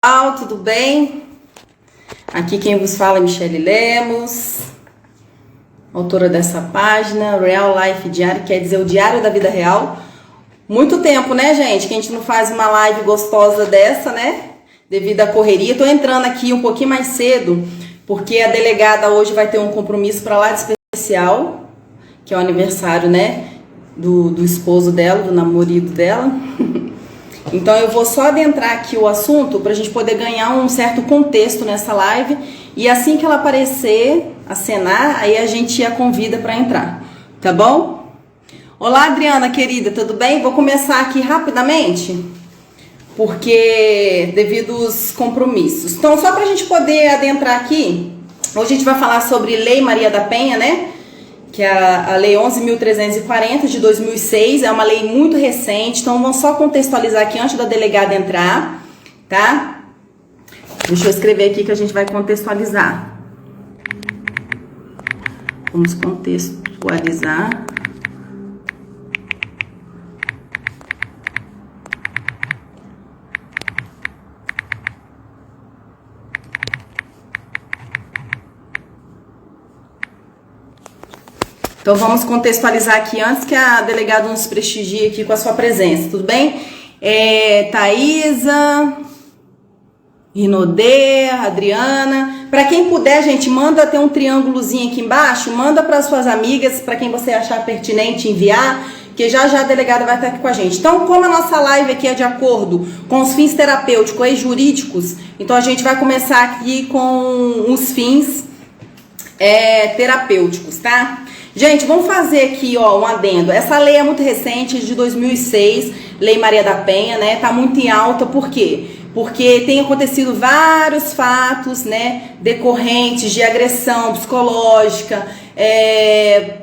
Olá, tudo bem? Aqui quem vos fala é Michele Lemos, autora dessa página, Real Life Diário, quer dizer o Diário da Vida Real. Muito tempo, né, gente, que a gente não faz uma live gostosa dessa, né? Devido à correria. Tô entrando aqui um pouquinho mais cedo, porque a delegada hoje vai ter um compromisso para lá de especial, que é o aniversário, né, do esposo dela, do namorado dela. Então eu vou só adentrar aqui o assunto para a gente poder ganhar um certo contexto nessa live, e assim que ela aparecer, acenar, aí a gente a convida para entrar, tá bom? Olá, Adriana querida, tudo bem? Vou começar aqui rapidamente, porque devido aos compromissos. Então, só para a gente poder adentrar aqui, hoje a gente vai falar sobre Lei Maria da Penha, né? Que é a Lei 11.340 de 2006, é uma lei muito recente, então vamos só contextualizar aqui antes da delegada entrar, tá? Deixa eu escrever aqui que a gente vai contextualizar. Vamos contextualizar. Então vamos contextualizar aqui antes que a delegada nos prestigie aqui com a sua presença, tudo bem? Thaisa, Rinodê, Adriana. Para quem puder, gente, manda ter um triângulozinho aqui embaixo, manda para suas amigas, para quem você achar pertinente enviar, que já a delegada vai estar aqui com a gente. Então, como a nossa live aqui é de acordo com os fins terapêuticos e jurídicos, então a gente vai começar aqui com os fins terapêuticos, tá? Gente, vamos fazer aqui, ó, um adendo. Essa lei é muito recente, de 2006, Lei Maria da Penha, né? Tá muito em alta, por quê? Porque tem acontecido vários fatos, né, decorrentes de agressão psicológica,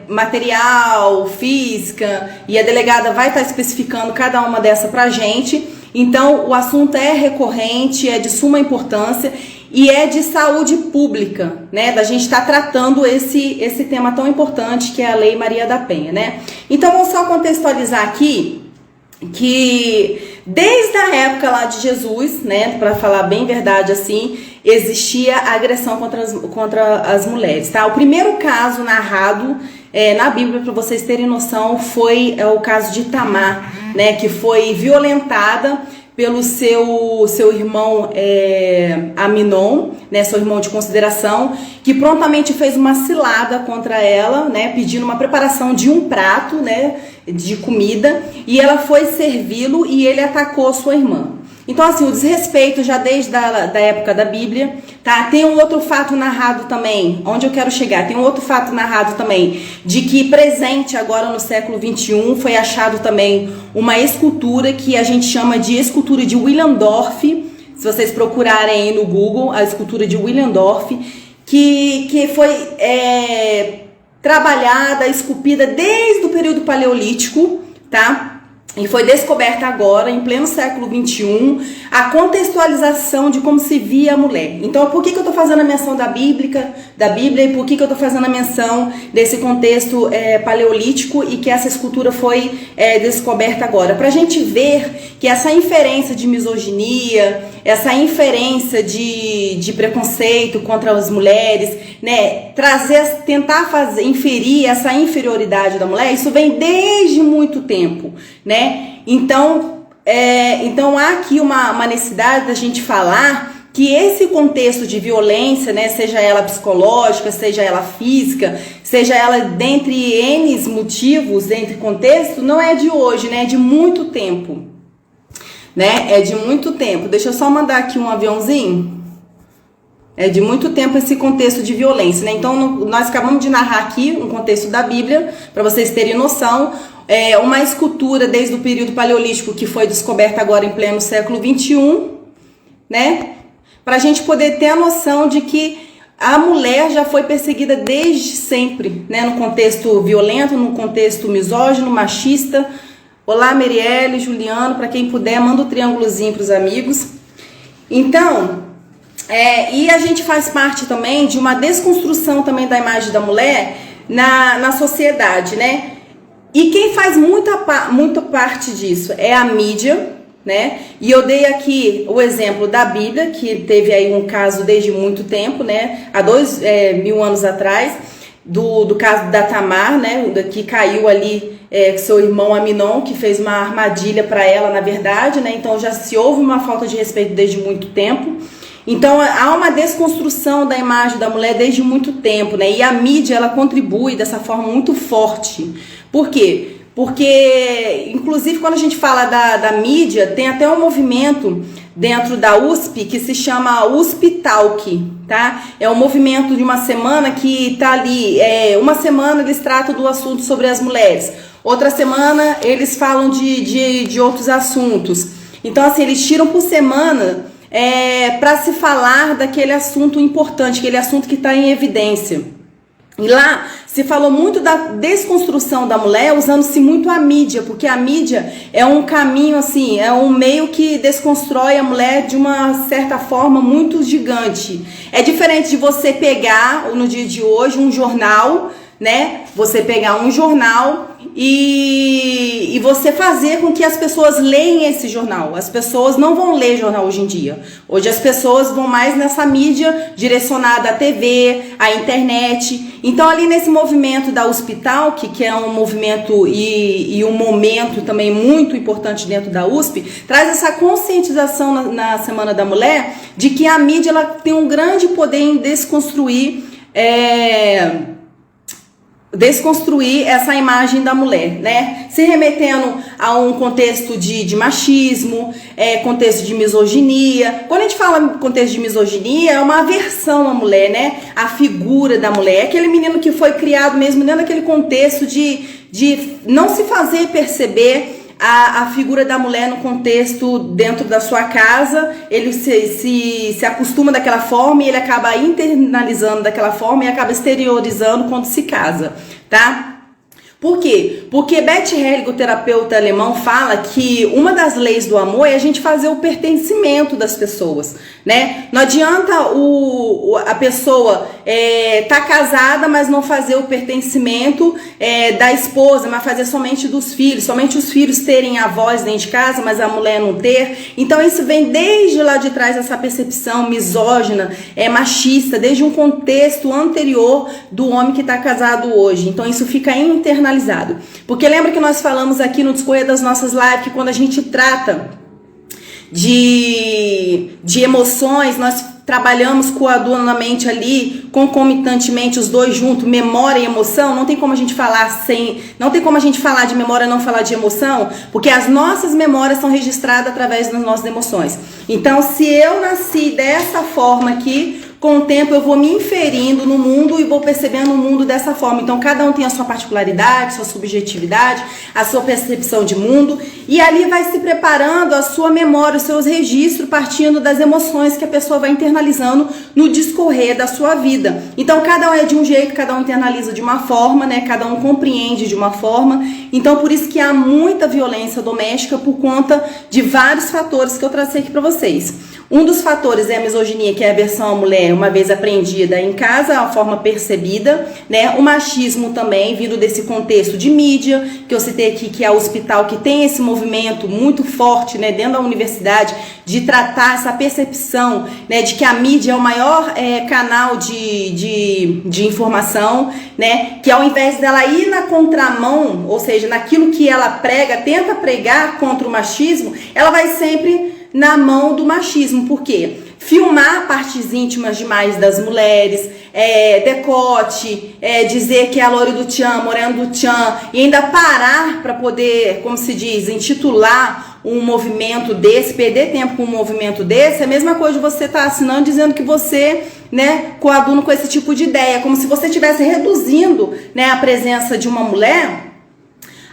material, física, e a delegada vai estar especificando cada uma dessa pra gente. Então, o assunto é recorrente, é de suma importância e é de saúde pública, né? Da gente estar tratando esse tema tão importante que é a Lei Maria da Penha, né? Então, vamos só contextualizar aqui que desde a época lá de Jesus, né, para falar bem verdade assim, existia agressão contra as mulheres, tá? O primeiro caso narrado na Bíblia, para vocês terem noção, foi o caso de Tamar, né, que foi violentada pelo seu irmão Aminon, né, seu irmão de consideração, que prontamente fez uma cilada contra ela, né, pedindo uma preparação de um prato, né, de comida, e ela foi servi-lo e ele atacou sua irmã. Então, assim, o desrespeito já desde da época da Bíblia, tá? Tem um outro fato narrado também, onde eu quero chegar, tem um outro fato narrado também, de que presente agora no século XXI foi achado também uma escultura que a gente chama de escultura de Willendorf. Se vocês procurarem aí no Google, a escultura de Willendorf, que foi trabalhada, esculpida desde o período paleolítico, tá? E foi descoberta agora, em pleno século XXI, a contextualização de como se via a mulher. Então, por que eu estou fazendo a menção da Bíblia e por que eu estou fazendo a menção desse contexto paleolítico e que essa escultura foi descoberta agora? Para a gente ver que essa inferência de misoginia, essa inferência de preconceito contra as mulheres, né, tentar inferir essa inferioridade da mulher, isso vem desde muito tempo, né? Então há aqui uma necessidade da gente falar que esse contexto de violência, né, seja ela psicológica, seja ela física, seja ela dentre N motivos, dentre contexto, não é de hoje, né, é de muito tempo, né, é de muito tempo. Deixa eu só mandar aqui um aviãozinho. É de muito tempo esse contexto de violência, né? Então, nós acabamos de narrar aqui um contexto da Bíblia, para vocês terem noção. Uma escultura desde o período paleolítico que foi descoberta agora em pleno século XXI, né? Para a gente poder ter a noção de que a mulher já foi perseguida desde sempre, né? No contexto violento, no contexto misógino, machista. Olá, Merielle, Juliano, para quem puder, manda um triângulozinho para os amigos. Então, e a gente faz parte também de uma desconstrução também da imagem da mulher na sociedade, né? E quem faz muita parte disso é a mídia, né? E eu dei aqui o exemplo da Bíblia, que teve aí um caso desde muito tempo, né? Há 2000 anos atrás, do caso da Tamar, né? Que caiu ali, seu irmão Aminon, que fez uma armadilha para ela, na verdade, né? Então já se houve uma falta de respeito desde muito tempo. Então há uma desconstrução da imagem da mulher desde muito tempo, né? E a mídia, ela contribui dessa forma muito forte. Por quê? Porque, inclusive, quando a gente fala da mídia, tem até um movimento dentro da USP que se chama USP Talk, tá? É um movimento de uma semana que tá ali, uma semana eles tratam do assunto sobre as mulheres, outra semana eles falam de outros assuntos. Então, assim, eles tiram por semana para se falar daquele assunto importante, aquele assunto que está em evidência. E lá se falou muito da desconstrução da mulher, usando-se muito a mídia, porque a mídia é um caminho, assim, é um meio que desconstrói a mulher de uma certa forma muito gigante. É diferente de você pegar, no dia de hoje, um jornal, né? Você pegar um jornal e você fazer com que as pessoas leiam esse jornal. As pessoas não vão ler jornal hoje em dia. Hoje as pessoas vão mais nessa mídia direcionada à TV, à internet. Então ali nesse movimento da Hospital, que é um movimento e um momento também muito importante dentro da USP, traz essa conscientização na Semana da Mulher de que a mídia ela tem um grande poder em desconstruir essa imagem da mulher, né? Se remetendo a um contexto de machismo, contexto de misoginia. Quando a gente fala em contexto de misoginia, é uma aversão à mulher, né? A figura da mulher, aquele menino que foi criado mesmo dentro daquele contexto de não se fazer perceber a figura da mulher no contexto dentro da sua casa. Ele se acostuma daquela forma e ele acaba internalizando daquela forma e acaba exteriorizando quando se casa, tá? Por quê? Porque Bert Hellinger, o terapeuta alemão, fala que uma das leis do amor é a gente fazer o pertencimento das pessoas, né? Não adianta a pessoa tá casada, mas não fazer o pertencimento da esposa, mas fazer somente dos filhos, somente os filhos terem a voz dentro de casa, mas a mulher não ter. Então isso vem desde lá de trás, essa percepção misógina, machista, desde um contexto anterior do homem que está casado hoje. Então isso fica internalizado. Porque lembra que nós falamos aqui no discorrer das nossas lives que quando a gente trata de emoções, nós trabalhamos coadunamente ali, concomitantemente, os dois juntos, memória e emoção. Não tem como a gente falar de memória e não falar de emoção, porque as nossas memórias são registradas através das nossas emoções. Então, se eu nasci dessa forma aqui, com o tempo eu vou me inferindo no mundo e vou percebendo o mundo dessa forma. Então cada um tem a sua particularidade, sua subjetividade, a sua percepção de mundo, e ali vai se preparando a sua memória, os seus registros, partindo das emoções que a pessoa vai internalizando no discorrer da sua vida. Então cada um é de um jeito, cada um internaliza de uma forma, né? Cada um compreende de uma forma. Então por isso que há muita violência doméstica por conta de vários fatores que eu tracei aqui para vocês. Um dos fatores é a misoginia, que é a aversão à mulher, uma vez aprendida em casa, a forma percebida, né? O machismo também, vindo desse contexto de mídia, que eu citei aqui, que é o Hospital, que tem esse movimento muito forte, né, dentro da universidade, de tratar essa percepção, né, de que a mídia é o maior canal de informação, né, que ao invés dela ir na contramão, ou seja, naquilo que ela prega, tenta pregar contra o machismo, ela vai sempre na mão do machismo. Por quê? Filmar partes íntimas demais das mulheres, decote, dizer que é a loira do tchan, moreno do tchan, e ainda parar para poder, como se diz, intitular um movimento desse, perder tempo com um movimento desse. É a mesma coisa de você estar assinando dizendo que você, né, coaduna com esse tipo de ideia, como se você estivesse reduzindo, né, a presença de uma mulher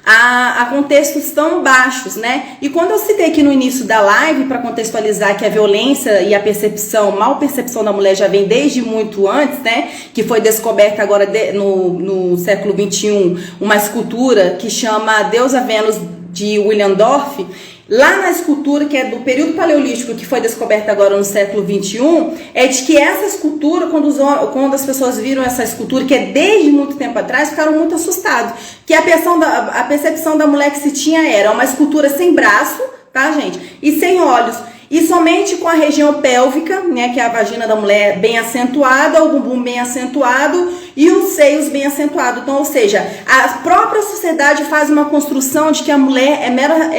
a contextos tão baixos, né? E quando eu citei aqui no início da live, para contextualizar que a violência e a percepção, mal percepção da mulher já vem desde muito antes, né? Que foi descoberta agora no século XXI, uma escultura que chama Deusa Vênus, de William Dorff. Lá na escultura, que é do período paleolítico, que foi descoberta agora no século XXI, é de que essa escultura, quando as pessoas viram essa escultura, que é desde muito tempo atrás, ficaram muito assustados. Que a percepção da mulher que se tinha era uma escultura sem braço, tá, gente? E sem olhos. E somente com a região pélvica, né, que é a vagina da mulher bem acentuada, o bumbum bem acentuado e os seios bem acentuados. Então, ou seja, a própria sociedade faz uma construção de que a mulher é mera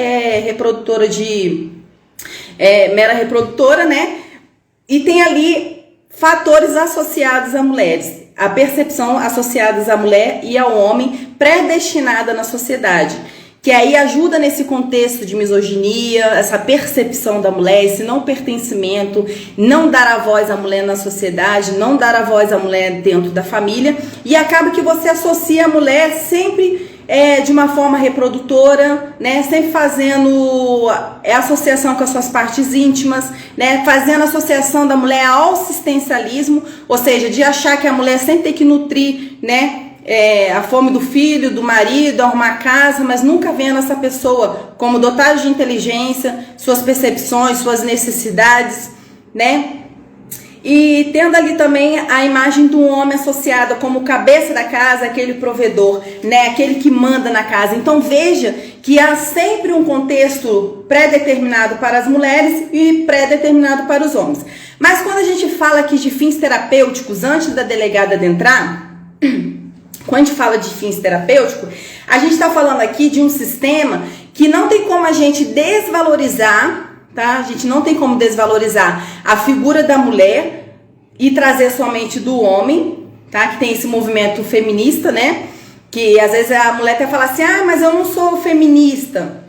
reprodutora, né? E tem ali fatores associados a mulheres, a percepção associadas à mulher e ao homem predestinada na sociedade, que aí ajuda nesse contexto de misoginia, essa percepção da mulher, esse não pertencimento, não dar a voz à mulher na sociedade, não dar a voz à mulher dentro da família, e acaba que você associa a mulher sempre de uma forma reprodutora, né, sempre fazendo associação com as suas partes íntimas, né, fazendo associação da mulher ao assistencialismo, ou seja, de achar que a mulher sempre tem que nutrir, né, a fome do filho, do marido, arrumar a casa, mas nunca vendo essa pessoa como dotada de inteligência, suas percepções, suas necessidades, né? E tendo ali também a imagem do homem associada como cabeça da casa, aquele provedor, né? Aquele que manda na casa. Então veja que há sempre um contexto pré-determinado para as mulheres e pré-determinado para os homens. Mas quando a gente fala aqui de fins terapêuticos, antes da delegada adentrar, quando a gente fala de fins terapêuticos, a gente está falando aqui de um sistema que não tem como a gente desvalorizar, tá? A gente não tem como desvalorizar a figura da mulher e trazer somente do homem, tá? Que tem esse movimento feminista, né? Que às vezes a mulher até fala assim, ah, mas eu não sou feminista.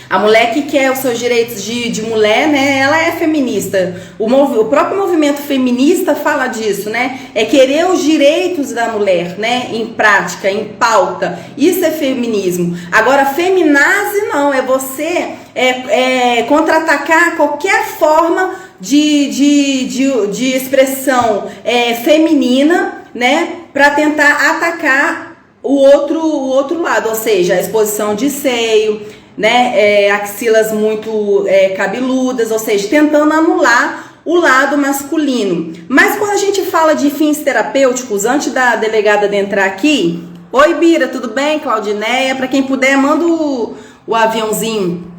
A mulher que quer os seus direitos de mulher, né, ela é feminista. O próprio movimento feminista fala disso, né? É querer os direitos da mulher, né, em prática, em pauta. Isso é feminismo. Agora, feminazi não, é você contra-atacar qualquer forma de expressão feminina, né, para tentar atacar o outro lado, ou seja, a exposição de seio, né, axilas muito cabeludas, ou seja, tentando anular o lado masculino. Mas quando a gente fala de fins terapêuticos, antes da delegada de entrar aqui, oi Bira, tudo bem? Claudineia, para quem puder, manda o aviãozinho.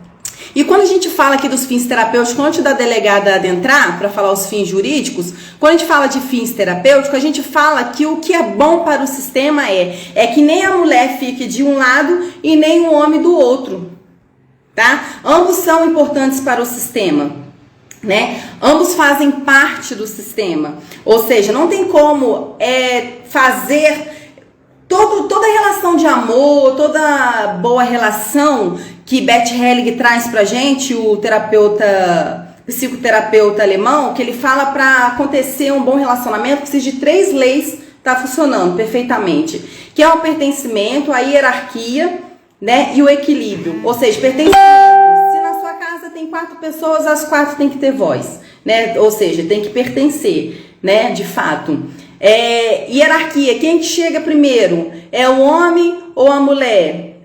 E quando a gente fala aqui dos fins terapêuticos, antes da delegada adentrar, para falar os fins jurídicos, quando a gente fala de fins terapêuticos, a gente fala que o que é bom para o sistema é que nem a mulher fique de um lado e nem o homem do outro. Tá? Ambos são importantes para o sistema, né? Ambos fazem parte do sistema, ou seja, não tem como fazer toda relação de amor, toda boa relação que Bert Helling traz pra gente, o psicoterapeuta alemão, que ele fala para acontecer um bom relacionamento, precisa de 3 leis, tá funcionando perfeitamente, que é o pertencimento, a hierarquia, né, e o equilíbrio, ou seja, pertencimento. Se na sua casa tem 4 pessoas, as 4 têm que ter voz, né, ou seja, tem que pertencer, né, de fato. Hierarquia, quem que chega primeiro? É o homem ou a mulher?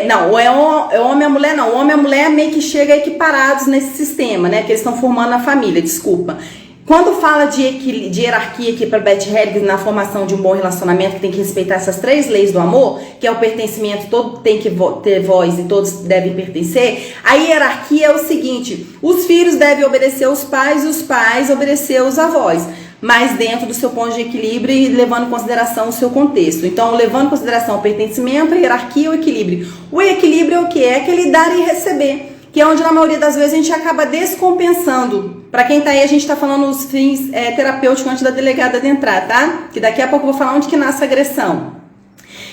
Não, é o homem e a mulher não, o homem e a mulher meio que chegam equiparados nesse sistema, né, que eles estão formando a família, desculpa. Quando fala de hierarquia aqui para Bert Helling na formação de um bom relacionamento, que tem que respeitar essas 3 leis do amor, que é o pertencimento, todo tem que ter voz e todos devem pertencer, a hierarquia é o seguinte, os filhos devem obedecer aos pais e os pais obedecer aos avós, mas dentro do seu ponto de equilíbrio e levando em consideração o seu contexto. Então, levando em consideração o pertencimento, a hierarquia e o equilíbrio. O equilíbrio é o que? É aquele dar e receber, que é onde na maioria das vezes a gente acaba descompensando. Para quem tá aí, a gente tá falando os fins terapêuticos antes da delegada de entrar, tá? Que daqui a pouco eu vou falar onde que nasce a agressão.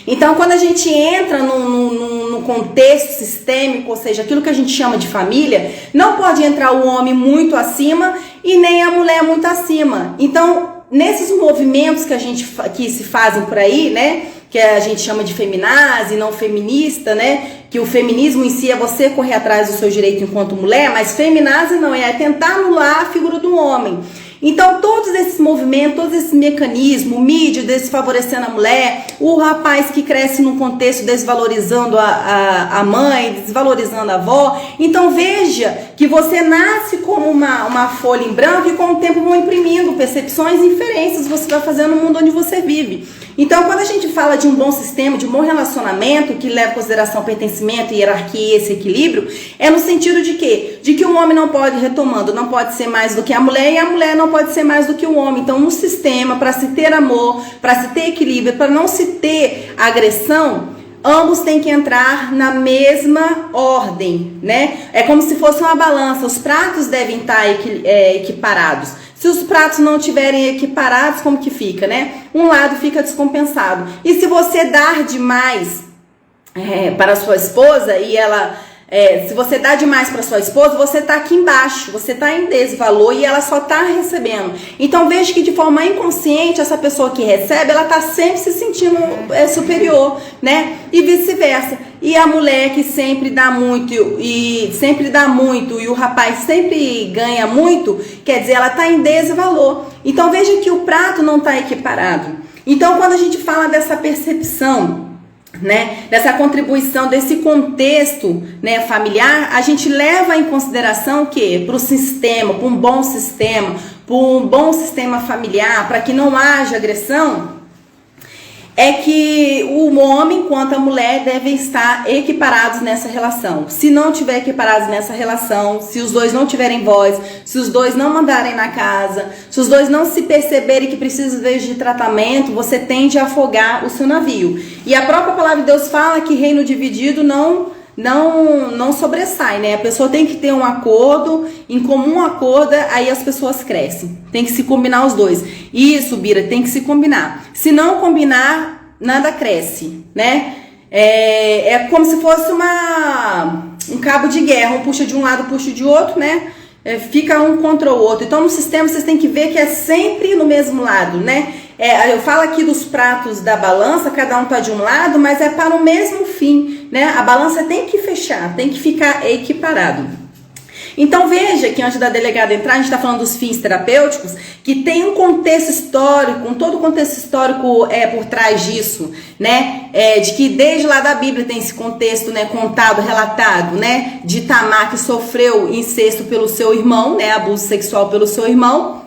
Então, quando a gente entra no contexto sistêmico, ou seja, aquilo que a gente chama de família, não pode entrar o homem muito acima e nem a mulher muito acima. Então, nesses movimentos que se fazem por aí, né, que a gente chama de feminazi, não feminista, né, que o feminismo em si é você correr atrás do seu direito enquanto mulher, mas feminazi não, é tentar anular a figura do homem. Então, todos esses movimentos, todos esses mecanismos, o mídia desfavorecendo a mulher, o rapaz que cresce num contexto desvalorizando a mãe, desvalorizando a avó. Então, veja que você nasce como uma folha em branco e com o tempo vão imprimindo percepções e inferências você vai fazendo no mundo onde você vive. Então, quando a gente fala de um bom sistema, de um bom relacionamento, que leva em consideração pertencimento, hierarquia e esse equilíbrio, é no sentido de quê? De que o homem não pode, retomando, não pode ser mais do que a mulher e a mulher não pode ser mais do que o homem. Então, no sistema, para se ter amor, para se ter equilíbrio, para não se ter agressão, ambos têm que entrar na mesma ordem, né? É como se fosse uma balança, os pratos devem estar equiparados. Se os pratos não estiverem equiparados, como que fica, né? Um lado fica descompensado. E se você dar demais para sua esposa e ela... se você dá demais para sua esposa, você está aqui embaixo, você está em desvalor e ela só está recebendo. Então veja que de forma inconsciente essa pessoa que recebe, ela está sempre se sentindo superior, né? E vice-versa. E a mulher que sempre dá muito e o rapaz sempre ganha muito, quer dizer, ela está em desvalor. Então veja que o prato não está equiparado. Então quando a gente fala dessa percepção, né, dessa contribuição, desse contexto, né, familiar, a gente leva em consideração que para o sistema, para um bom sistema familiar, para que não haja agressão, é que o homem quanto a mulher devem estar equiparados nessa relação. Se não tiver equiparados nessa relação, se os dois não tiverem voz, se os dois não mandarem na casa, se os dois não se perceberem que precisam de tratamento, você tende a afogar o seu navio. E a própria palavra de Deus fala que reino dividido não sobressai, né? A pessoa tem que ter um acordo, em comum acordo, aí as pessoas crescem. Tem que se combinar os dois. Isso, Bira, tem que se combinar. Se não combinar, nada cresce, né? É como se fosse um cabo de guerra. Um puxa de um lado, puxa de outro, né? Fica um contra o outro. Então, no sistema, vocês têm que ver que é sempre no mesmo lado, né? Eu falo aqui dos pratos da balança, cada um tá de um lado, mas é para o mesmo fim, né? A balança tem que fechar, tem que ficar equiparado. Então veja que antes da delegada entrar, a gente está falando dos fins terapêuticos, que tem um contexto histórico, todo o contexto histórico por trás disso, né? De que desde lá da Bíblia tem esse contexto, né, contado, relatado, né? De Tamar que sofreu incesto pelo seu irmão, né? Abuso sexual pelo seu irmão,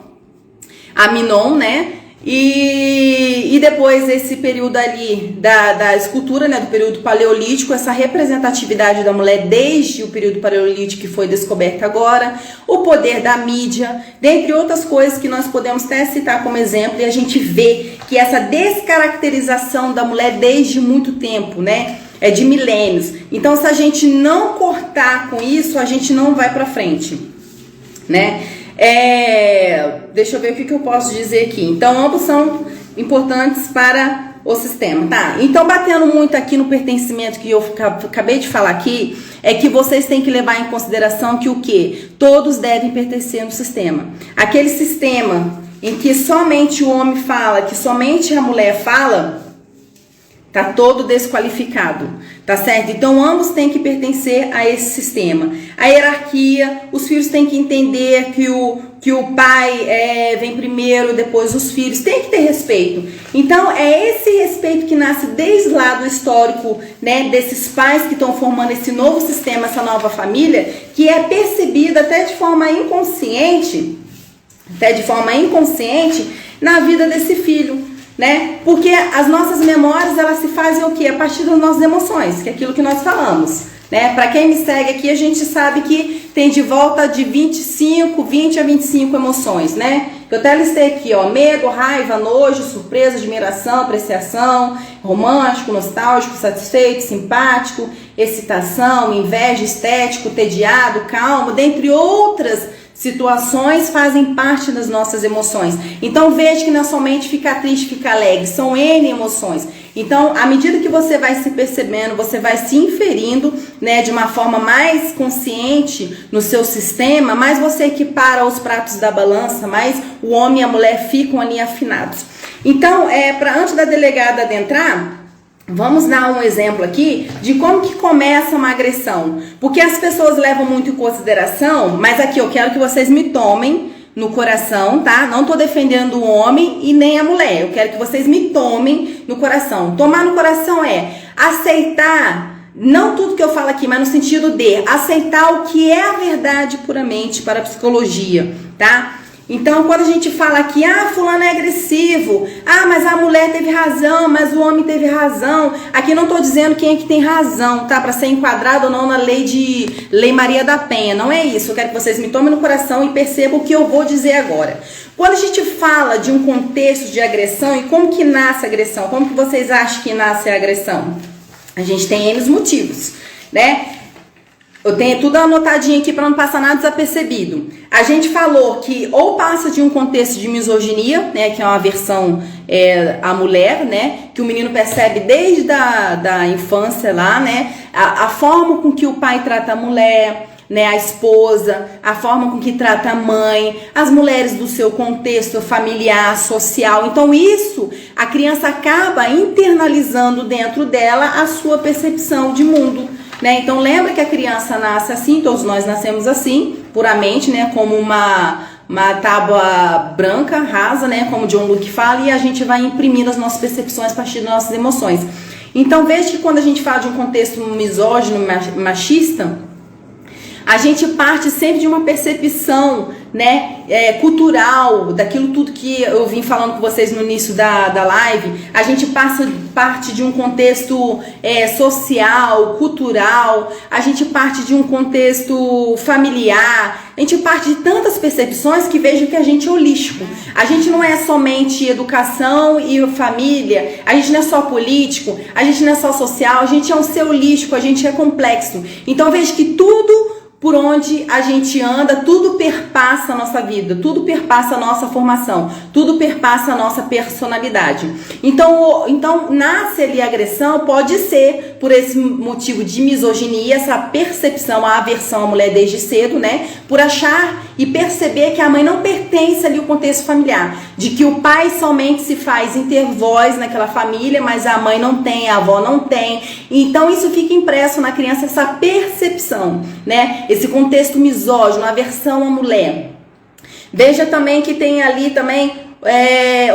Aminon, né? E depois esse período ali da escultura, né, do período paleolítico, essa representatividade da mulher desde o período paleolítico que foi descoberta agora, o poder da mídia, dentre outras coisas que nós podemos até citar como exemplo, e a gente vê que essa descaracterização da mulher desde muito tempo, né, de milênios. Então, se a gente não cortar com isso, a gente não vai pra frente, né? Deixa eu ver o que eu posso dizer aqui. Então, ambos são importantes para o sistema, tá? Então, batendo muito aqui no pertencimento que eu acabei de falar aqui, é que vocês têm que levar em consideração que o quê? Todos devem pertencer no sistema. Aquele sistema em que somente o homem fala, que somente a mulher fala, tá todo desqualificado, tá certo? Então, ambos têm que pertencer a esse sistema. A hierarquia, os filhos têm que entender que o pai vem primeiro, depois os filhos. Tem que ter respeito. Então, é esse respeito que nasce desde lá do histórico, né, desses pais que estão formando esse novo sistema, essa nova família, que é percebida até de forma inconsciente na vida desse filho. Né? Porque as nossas memórias, elas se fazem o quê? A partir das nossas emoções, que é aquilo que nós falamos, né? Para quem me segue aqui, a gente sabe que tem de volta de 20 a 25 emoções, né? Eu até listei aqui, ó, medo, raiva, nojo, surpresa, admiração, apreciação, romântico, nostálgico, satisfeito, simpático, excitação, inveja, estético, tediado, calmo, dentre outras situações fazem parte das nossas emoções. Então veja que não é somente ficar triste, ficar alegre, são N emoções. Então, à medida que você vai se percebendo, você vai se inferindo, né, de uma forma mais consciente no seu sistema, mais você equipara os pratos da balança, mais o homem e a mulher ficam ali afinados. Então, antes da delegada adentrar, vamos dar um exemplo aqui de como que começa uma agressão. Porque as pessoas levam muito em consideração, mas aqui eu quero que vocês me tomem no coração, tá? Não tô defendendo o homem e nem a mulher. Eu quero que vocês me tomem no coração. Tomar no coração é aceitar Não tudo que eu falo aqui, mas no sentido de aceitar o que é a verdade puramente para a psicologia, tá? Então, quando a gente fala aqui, fulano é agressivo, mas a mulher teve razão, mas o homem teve razão. Aqui não tô dizendo quem é que tem razão, tá? Para ser enquadrado ou não na Lei Maria da Penha, não é isso. Eu quero que vocês me tomem no coração e percebam o que eu vou dizer agora. Quando a gente fala de um contexto de agressão e como que nasce a agressão, como que vocês acham que nasce a agressão? A gente tem N motivos, né? Eu tenho tudo anotadinho aqui para não passar nada desapercebido. A gente falou que ou passa de um contexto de misoginia, né, que é uma aversão à mulher, né, que o menino percebe desde da infância lá, né, a forma com que o pai trata a mulher, né, a esposa, a forma com que trata a mãe, as mulheres do seu contexto familiar, social. Então isso, a criança acaba internalizando dentro dela a sua percepção de mundo, né? Então lembra que a criança nasce assim, todos nós nascemos assim, puramente, né, como uma tábua branca, rasa, né, como John Locke fala, e a gente vai imprimindo as nossas percepções a partir das nossas emoções. Então veja que quando a gente fala de um contexto misógino, machista, a gente parte sempre de uma percepção, né, cultural, daquilo tudo que eu vim falando com vocês no início da live. A gente parte de um contexto social, cultural, a gente parte de um contexto familiar, a gente parte de tantas percepções que vejo que a gente é holístico. A gente não é somente educação e família, a gente não é só político, a gente não é só social, a gente é um ser holístico, a gente é complexo. Então vejo que tudo por onde a gente anda, tudo perpassa a nossa vida, tudo perpassa a nossa formação, tudo perpassa a nossa personalidade. Então nasce ali a agressão, pode ser por esse motivo de misoginia, essa percepção, a aversão à mulher desde cedo, né? Por achar e perceber que a mãe não pertence ali ao contexto familiar, de que o pai somente se faz intervoz naquela família, mas a mãe não tem, a avó não tem. Então isso fica impresso na criança, essa percepção, né? Esse contexto misógino, aversão à mulher. Veja também que tem ali também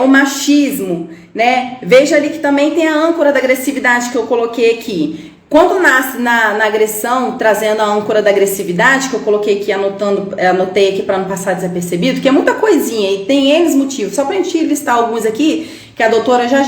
o machismo, né? Veja ali que também tem a âncora da agressividade que eu coloquei aqui. Quando nasce na agressão, trazendo a âncora da agressividade, que eu coloquei aqui, anotei aqui para não passar desapercebido, que é muita coisinha e tem N motivos, só para a gente listar alguns aqui, que a doutora já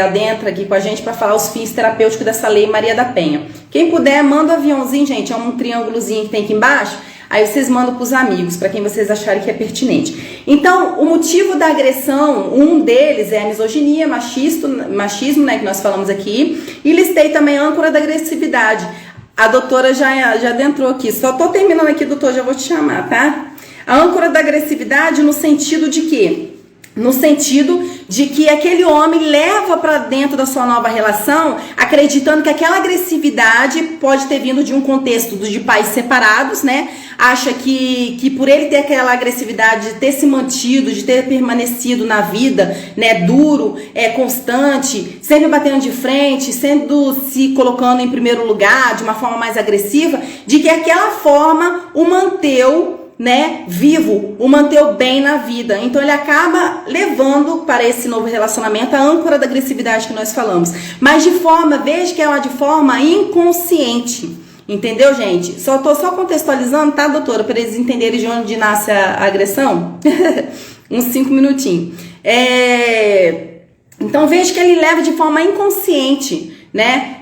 adentra aqui com a gente para falar os fins terapêuticos dessa Lei Maria da Penha. Quem puder, manda um aviãozinho, gente, é um triângulozinho que tem aqui embaixo, aí vocês mandam para os amigos, para quem vocês acharem que é pertinente. Então, o motivo da agressão, um deles é a misoginia, machismo, né, que nós falamos aqui, e listei também a âncora da agressividade. A doutora já adentrou aqui, só tô terminando aqui, doutor, já vou te chamar, tá? A âncora da agressividade no sentido de quê? No sentido de que aquele homem leva para dentro da sua nova relação, acreditando que aquela agressividade pode ter vindo de um contexto de pais separados, né? Acha que por ele ter aquela agressividade, de ter se mantido, de ter permanecido na vida, né, duro, constante, sempre batendo de frente, sendo se colocando em primeiro lugar, de uma forma mais agressiva, de que aquela forma o manteu, né, vivo, o manteu bem na vida. Então ele acaba levando para esse novo relacionamento a âncora da agressividade que nós falamos. Mas veja que é de forma inconsciente. Entendeu, gente? Tô só contextualizando, tá, doutora? Para eles entenderem de onde nasce a agressão. Uns 5 minutinhos. Então veja que ele leva de forma inconsciente, né,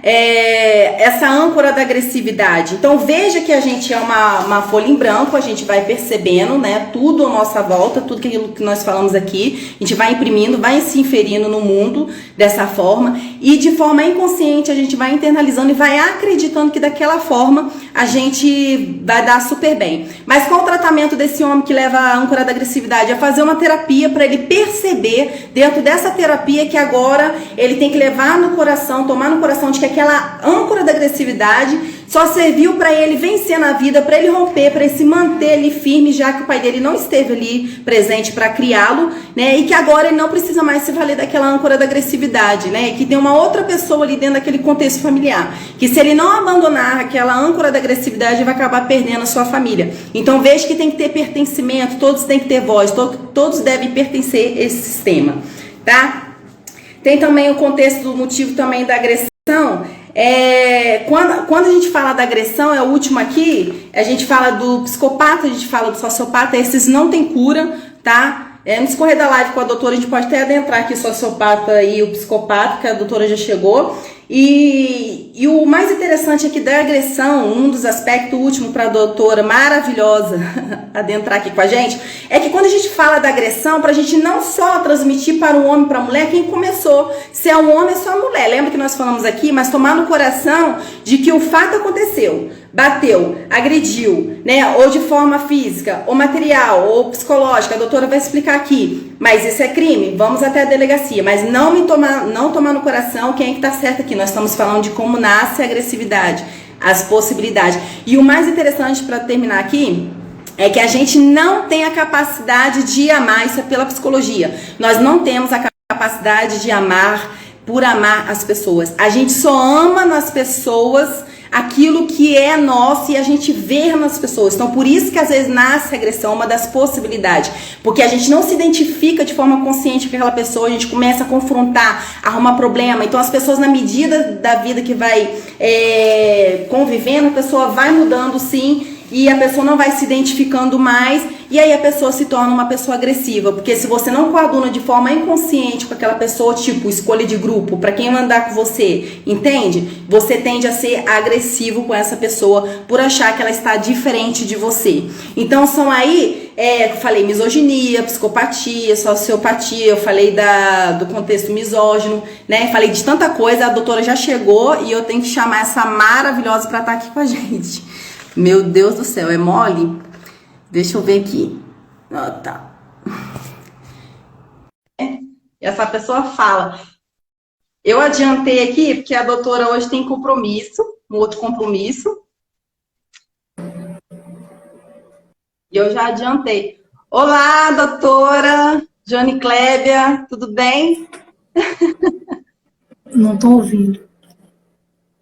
essa âncora da agressividade. Então veja que a gente é uma folha em branco, a gente vai percebendo, né, tudo à nossa volta, tudo aquilo que nós falamos aqui, a gente vai imprimindo, vai se inferindo no mundo dessa forma, e de forma inconsciente a gente vai internalizando e vai acreditando que daquela forma a gente vai dar super bem. Mas qual o tratamento desse homem que leva a âncora da agressividade? É fazer uma terapia para ele perceber, dentro dessa terapia, que agora ele tem que levar no coração, tomar no coração de que aquela âncora da agressividade só serviu para ele vencer na vida, para ele romper, para ele se manter ali firme, já que o pai dele não esteve ali presente para criá-lo, né? E que agora ele não precisa mais se valer daquela âncora da agressividade, né? E que tem uma outra pessoa ali dentro daquele contexto familiar, que se ele não abandonar aquela âncora da agressividade, ele vai acabar perdendo a sua família. Então veja que tem que ter pertencimento, todos têm que ter voz, todos devem pertencer a esse sistema, tá? Tem também o contexto do motivo também da agressão, Quando a gente fala da agressão, é o último aqui, a gente fala do psicopata, a gente fala do sociopata, esses não tem cura, tá? No escorrer da live com a doutora, a gente pode até adentrar aqui o sociopata e o psicopata, que a doutora já chegou. E o mais interessante aqui da agressão, um dos aspectos últimos para a doutora maravilhosa adentrar aqui com a gente, é que quando a gente fala da agressão, para a gente não só transmitir para o homem e para a mulher, quem começou, se é um homem, é só a mulher. Lembra que nós falamos aqui, mas tomar no coração de que o fato aconteceu. Bateu, agrediu, né? Ou de forma física, ou material, ou psicológica, a doutora vai explicar aqui. Mas isso é crime? Vamos até a delegacia. Mas não tomar no coração quem é que tá certo aqui. Nós estamos falando de como nasce a agressividade, as possibilidades. E o mais interessante para terminar aqui é que a gente não tem a capacidade de amar, isso é pela psicologia. Nós não temos a capacidade de amar por amar as pessoas. A gente só ama nas pessoas aquilo que é nosso e a gente vê nas pessoas. Então, por isso que às vezes nasce a agressão, uma das possibilidades. Porque a gente não se identifica de forma consciente com aquela pessoa, a gente começa a confrontar, a arrumar problema. Então, as pessoas, na medida da vida que vai convivendo, a pessoa vai mudando, sim, e a pessoa não vai se identificando mais, e aí a pessoa se torna uma pessoa agressiva, porque se você não coaduna de forma inconsciente com aquela pessoa, tipo escolha de grupo, para quem andar com você, entende? Você tende a ser agressivo com essa pessoa por achar que ela está diferente de você. Então são aí, eu falei misoginia, psicopatia, sociopatia, eu falei do contexto misógino, né? Falei de tanta coisa, a doutora já chegou e eu tenho que chamar essa maravilhosa para estar aqui com a gente. Meu Deus do céu, é mole? Deixa eu ver aqui. Tá. Essa pessoa fala. Eu adiantei aqui, porque a doutora hoje tem compromisso, um outro compromisso. E eu já adiantei. Olá, doutora Jane Clébia, tudo bem? Não estou ouvindo.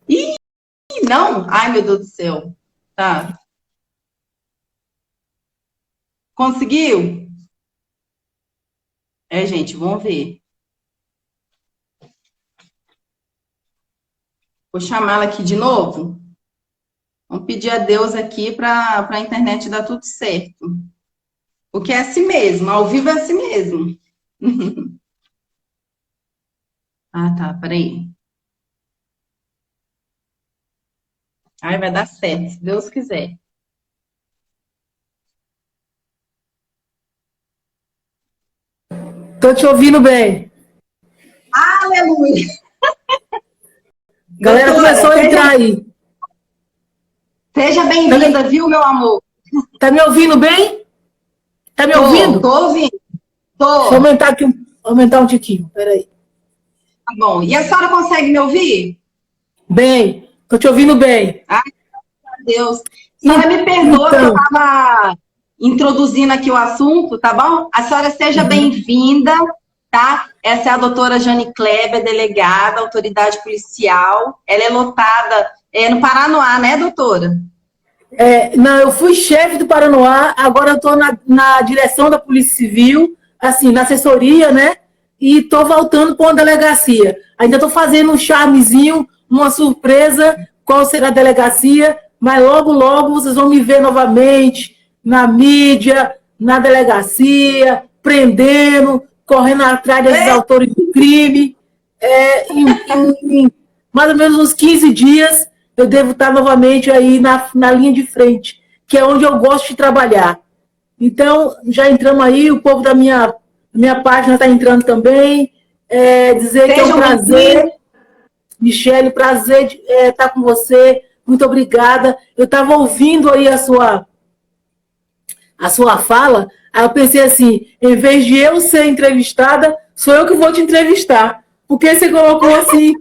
Ih, não? Ai, meu Deus do céu. Tá. Conseguiu? Gente, vamos ver. Vou chamá-la aqui de novo. Vamos pedir a Deus aqui para a internet dar tudo certo. Porque é assim mesmo, ao vivo é assim mesmo. Ah, tá, peraí. Ai, vai dar certo, se Deus quiser. Tô te ouvindo bem. Aleluia! Galera, doutora, começou a entrar aí. Seja bem-vinda, viu, meu amor? Tá me ouvindo bem? Tá me ouvindo? Tô ouvindo. Tô. Deixa eu aumentar aqui, aumentar um tiquinho, peraí. Tá bom. E a senhora consegue me ouvir? Bem, tô te ouvindo bem. Ai, meu Deus. A senhora me perdoa que eu estava introduzindo aqui o assunto, tá bom? A senhora seja bem-vinda, tá? Essa é a doutora Jane Clébia, delegada, autoridade policial. Ela é lotada no Paranoá, né, doutora? Não, eu fui chefe do Paranoá, agora eu estou na direção da Polícia Civil, assim, na assessoria, né? E estou voltando para uma delegacia. Ainda estou fazendo um charmezinho, uma surpresa, qual será a delegacia, mas logo, logo vocês vão me ver novamente na mídia, na delegacia, prendendo, correndo atrás desses autores do crime. Em mais ou menos uns 15 dias, eu devo estar novamente aí na linha de frente, que é onde eu gosto de trabalhar. Então, já entramos aí, o povo da minha página está entrando também. Dizer que é um prazer, Michele, prazer estar com você. Muito obrigada. Eu estava ouvindo aí a sua fala, aí eu pensei assim, em vez de eu ser entrevistada, sou eu que vou te entrevistar. Porque você colocou assim,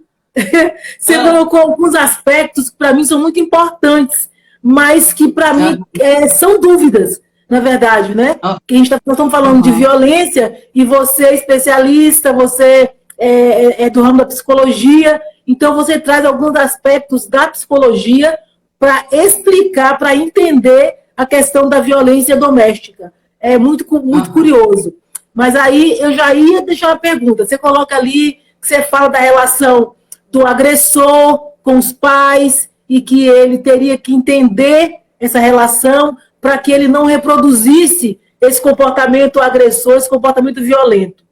você colocou alguns aspectos que para mim são muito importantes, mas que para mim são dúvidas, na verdade, né? Que nós estamos falando de violência e você é especialista, você é do ramo da psicologia, então você traz alguns aspectos da psicologia para explicar, para entender a questão da violência doméstica. É muito curioso. Mas aí eu já ia deixar uma pergunta. Você coloca ali, que você fala da relação do agressor com os pais e que ele teria que entender essa relação para que ele não reproduzisse esse comportamento agressor, esse comportamento violento.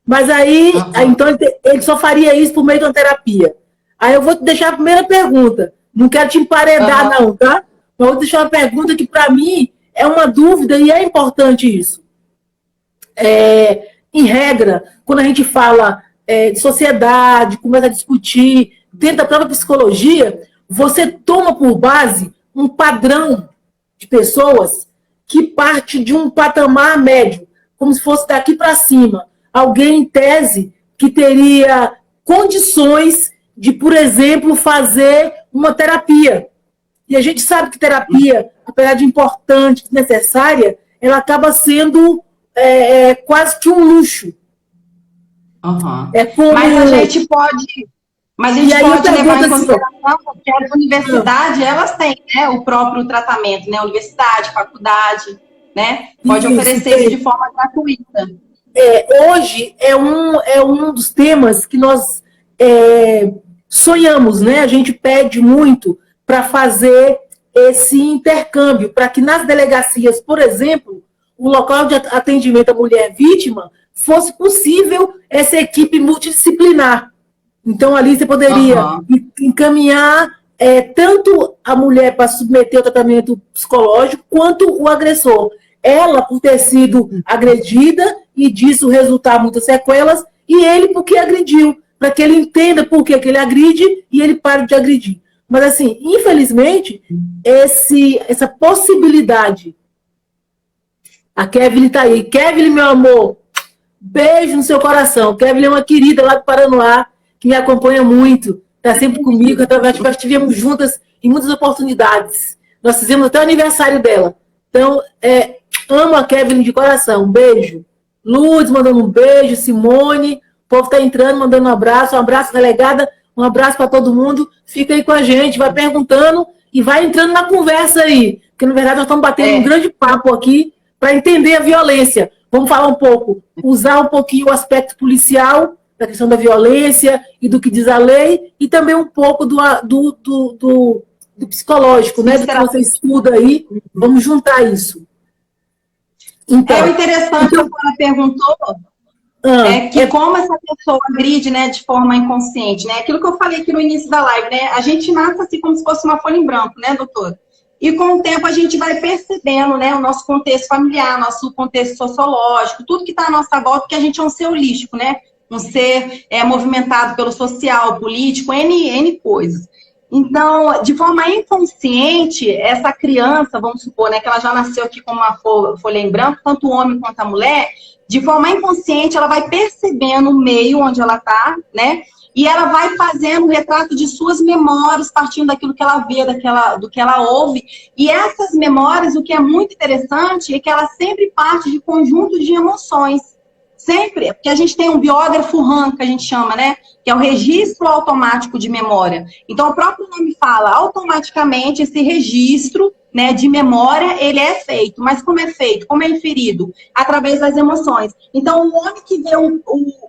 Mas aí, então, ele só faria isso por meio de uma terapia. Aí eu vou te deixar a primeira pergunta. Não quero te emparedar, não, tá? Mas vou deixar uma pergunta que, para mim, é uma dúvida e é importante isso. Em regra, quando a gente fala de sociedade, começa a discutir dentro da própria psicologia, você toma por base um padrão de pessoas que parte de um patamar médio, como se fosse daqui para cima. Alguém, em tese, que teria condições de, por exemplo, fazer uma terapia. E a gente sabe que terapia, apesar de importante, necessária, ela acaba sendo quase que um luxo. Como... Mas a gente pode levar em consideração que as universidades, elas têm, né, o próprio tratamento, né, universidade, faculdade, né, pode oferecer de forma gratuita. Hoje é um dos temas que nós sonhamos, né? A gente pede muito para fazer esse intercâmbio, para que nas delegacias, por exemplo, o local de atendimento à mulher vítima fosse possível essa equipe multidisciplinar. Então, ali você poderia encaminhar tanto a mulher para submeter ao tratamento psicológico, quanto o agressor. Ela, por ter sido agredida, e disso resultar muitas sequelas, e ele porque agrediu, para que ele entenda por que ele agride e ele pare de agredir. Mas, assim, infelizmente, essa possibilidade... A Kevin está aí. Kevin, meu amor, beijo no seu coração. Kevin é uma querida lá do Paranoá, que me acompanha muito, está sempre comigo, nós estivemos juntas em muitas oportunidades. Nós fizemos até o aniversário dela. Então, amo a Kevin de coração. Um beijo. Lourdes mandando um beijo, Simone, o povo está entrando, mandando um abraço, delegada, um abraço para todo mundo. Fica aí com a gente, vai perguntando e vai entrando na conversa aí, porque na verdade nós estamos batendo um grande papo aqui para entender a violência. Vamos falar um pouco, usar um pouquinho o aspecto policial, da questão da violência e do que diz a lei, e também um pouco do psicológico, né? Do que você estuda aí. Vamos juntar isso. Então, o interessante que a senhora perguntou que como essa pessoa agride, né, de forma inconsciente, né? Aquilo que eu falei aqui no início da live, né? A gente nasce assim como se fosse uma folha em branco, né, doutora? E com o tempo a gente vai percebendo, né, o nosso contexto familiar, nosso contexto sociológico, tudo que está à nossa volta, porque a gente é um ser holístico, né? Um ser movimentado pelo social, político, N coisas. Então, de forma inconsciente, essa criança, vamos supor, né, que ela já nasceu aqui com uma folha em branco, tanto o homem quanto a mulher, de forma inconsciente, ela vai percebendo o meio onde ela está, né? E ela vai fazendo um retrato de suas memórias, partindo daquilo que ela vê, do que ela ouve. E essas memórias, o que é muito interessante, é que ela sempre parte de conjunto de emoções. Sempre, porque a gente tem um biógrafo RAM, que a gente chama, né? Que é o registro automático de memória. Então, o próprio nome fala, automaticamente, esse registro, né, de memória, ele é feito. Mas como é feito? Como é inferido? Através das emoções. Então, o homem que vê o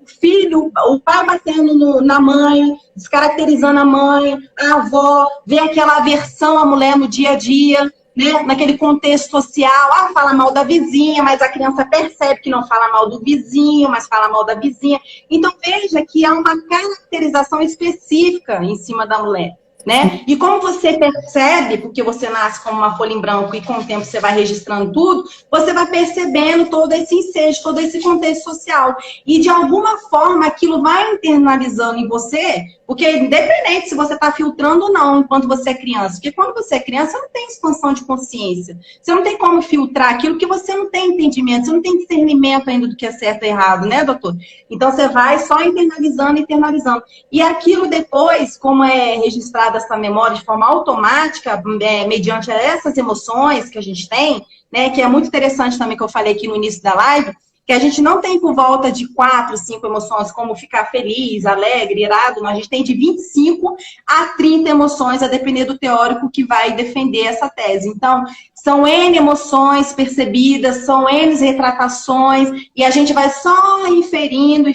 filho, o pai batendo na mãe, descaracterizando a mãe, a avó, vê aquela aversão à mulher no dia a dia, né, naquele contexto social, fala mal da vizinha, mas a criança percebe que não fala mal do vizinho, mas fala mal da vizinha. Então, veja que há uma caracterização específica em cima da mulher, né? E como você percebe, porque você nasce como uma folha em branco e com o tempo você vai registrando tudo, você vai percebendo todo esse ensejo, todo esse contexto social. E, de alguma forma, aquilo vai internalizando em você, porque independente se você está filtrando ou não enquanto você é criança, porque quando você é criança, você não tem expansão de consciência. Você não tem como filtrar aquilo que você não tem entendimento, você não tem discernimento ainda do que é certo e errado, né, doutor? Então, você vai só internalizando. E aquilo depois, como é registrado essa memória de forma automática, mediante essas emoções que a gente tem, né, que é muito interessante também que eu falei aqui no início da live, que a gente não tem por volta de 4, 5 emoções, como ficar feliz, alegre, irado, mas a gente tem de 25 a 30 emoções, a depender do teórico que vai defender essa tese. Então, são N emoções percebidas, são N retratações, e a gente vai só inferindo,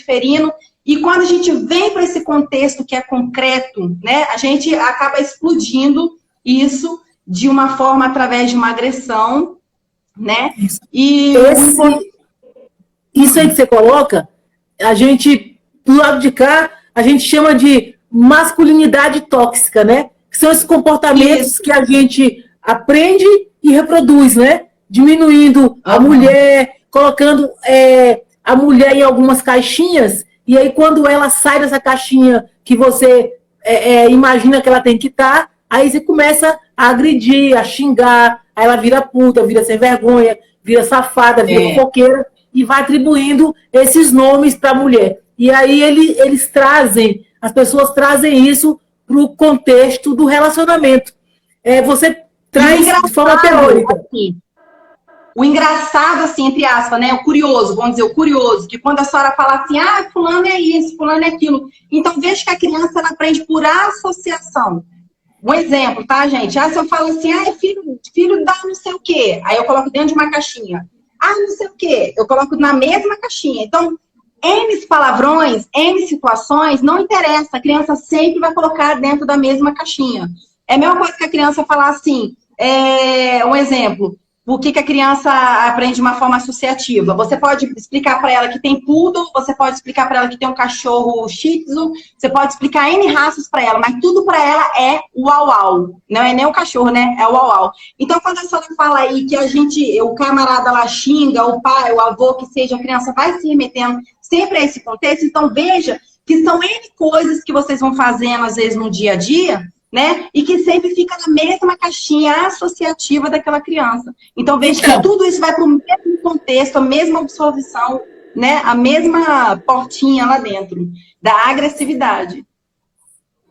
E quando a gente vem para esse contexto que é concreto, né, a gente acaba explodindo isso de uma forma através de uma agressão, né? E isso aí que você coloca, a gente, do lado de cá, a gente chama de masculinidade tóxica, né? Que são esses comportamentos que a gente aprende e reproduz, né? Diminuindo a mulher, colocando a mulher em algumas caixinhas, e aí quando ela sai dessa caixinha que você imagina que ela tem que estar, aí você começa a agredir, a xingar, aí ela vira puta, vira sem vergonha, vira safada, vira fofoqueira, e vai atribuindo esses nomes para a mulher. E aí eles trazem, as pessoas trazem isso para o contexto do relacionamento. Você traz de forma teórica. Assim, o engraçado, assim, entre aspas, né? O curioso, vamos dizer, o curioso, que quando a senhora fala assim, fulano é isso, fulano é aquilo. Então, veja que a criança ela aprende por associação. Um exemplo, tá, gente? Se eu falo assim, é filho da não sei o quê. Aí eu coloco dentro de uma caixinha. Não sei o quê. Eu coloco na mesma caixinha. Então, N palavrões, N situações, não interessa. A criança sempre vai colocar dentro da mesma caixinha. É a mesma coisa que a criança falar assim, um exemplo. Por que a criança aprende de uma forma associativa? Você pode explicar para ela que tem poodle, você pode explicar para ela que tem um cachorro shih tzu, você pode explicar N raças para ela, mas tudo para ela é uau-uau. Não é nem o cachorro, né? É o uau-uau. Então, quando a senhora fala aí que o camarada lá xinga, o pai, o avô, que seja, a criança vai se remetendo sempre a esse contexto, então veja que são N coisas que vocês vão fazendo, às vezes, no dia a dia, né? E que sempre fica na mesma caixinha associativa daquela criança. Então, veja que tudo isso vai para o mesmo contexto, a mesma absorção, né? A mesma portinha lá dentro, da agressividade.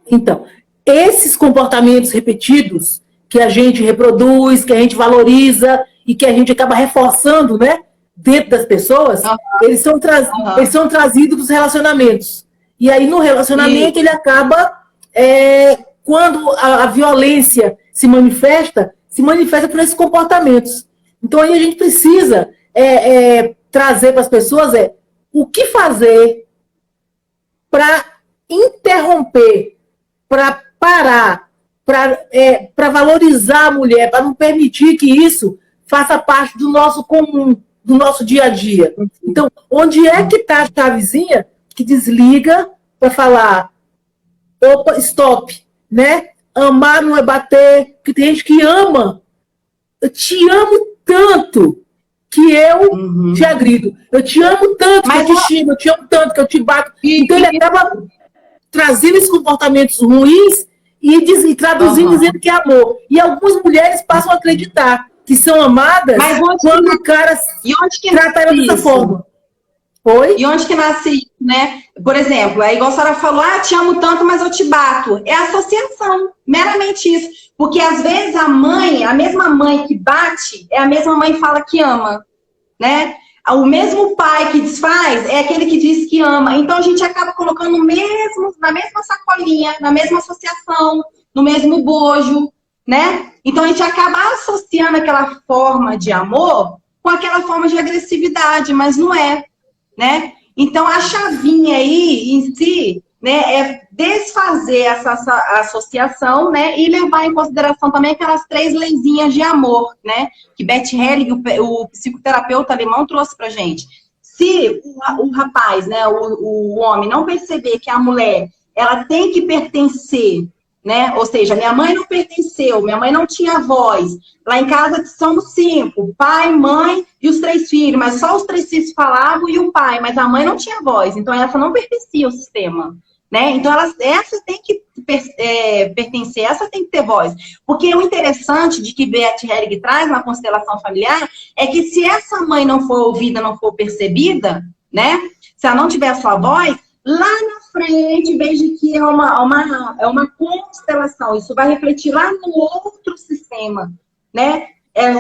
Então, esses comportamentos repetidos que a gente reproduz, que a gente valoriza e que a gente acaba reforçando, né? Dentro das pessoas, eles são trazidos dos relacionamentos. E aí, no relacionamento, ele acaba... quando a violência se manifesta por esses comportamentos. Então, aí a gente precisa trazer para as pessoas o que fazer para interromper, para parar, para valorizar a mulher, para não permitir que isso faça parte do nosso comum, do nosso dia a dia. Então, onde é que está a chavezinha que desliga para falar, opa, stop, né? Amar não é bater, porque tem gente que ama. Eu te amo tanto que eu te agrido. Eu te amo tanto que eu te xingo, eu te amo tanto que eu te bato. Então ele acaba trazendo esses comportamentos ruins e traduzindo, dizendo que é amor. E algumas mulheres passam a acreditar que são amadas quando o cara trata ela dessa forma. Oi? E onde que nasce isso, né? Por exemplo, é igual a senhora falou, te amo tanto, mas eu te bato. É associação, meramente isso. Porque às vezes a mesma mãe que bate, é a mesma mãe que fala que ama, né? O mesmo pai que desfaz é aquele que diz que ama. Então a gente acaba colocando na mesma sacolinha, na mesma associação, no mesmo bojo, né? Então a gente acaba associando aquela forma de amor com aquela forma de agressividade, mas não é. Né? Então, a chavinha aí, em si, né, é desfazer essa associação, né, e levar em consideração também aquelas 3 leizinhas de amor, né, que Beth Helling, o psicoterapeuta alemão, trouxe pra gente. Se o rapaz, né, o homem, não perceber que a mulher, ela tem que pertencer, né? Ou seja, minha mãe não pertenceu, minha mãe não tinha voz. Lá em casa somos 5, pai, mãe e os 3 filhos, mas só os 3 filhos falavam e o pai, mas a mãe não tinha voz, então essa não pertencia ao sistema, né? Então essa tem que pertencer, essa tem que ter voz. Porque o interessante de que Beth Helling traz na constelação familiar é que se essa mãe não for ouvida, não for percebida, né? Se ela não tiver a sua voz, lá na frente, veja que é uma constelação. Isso vai refletir lá no outro sistema, né?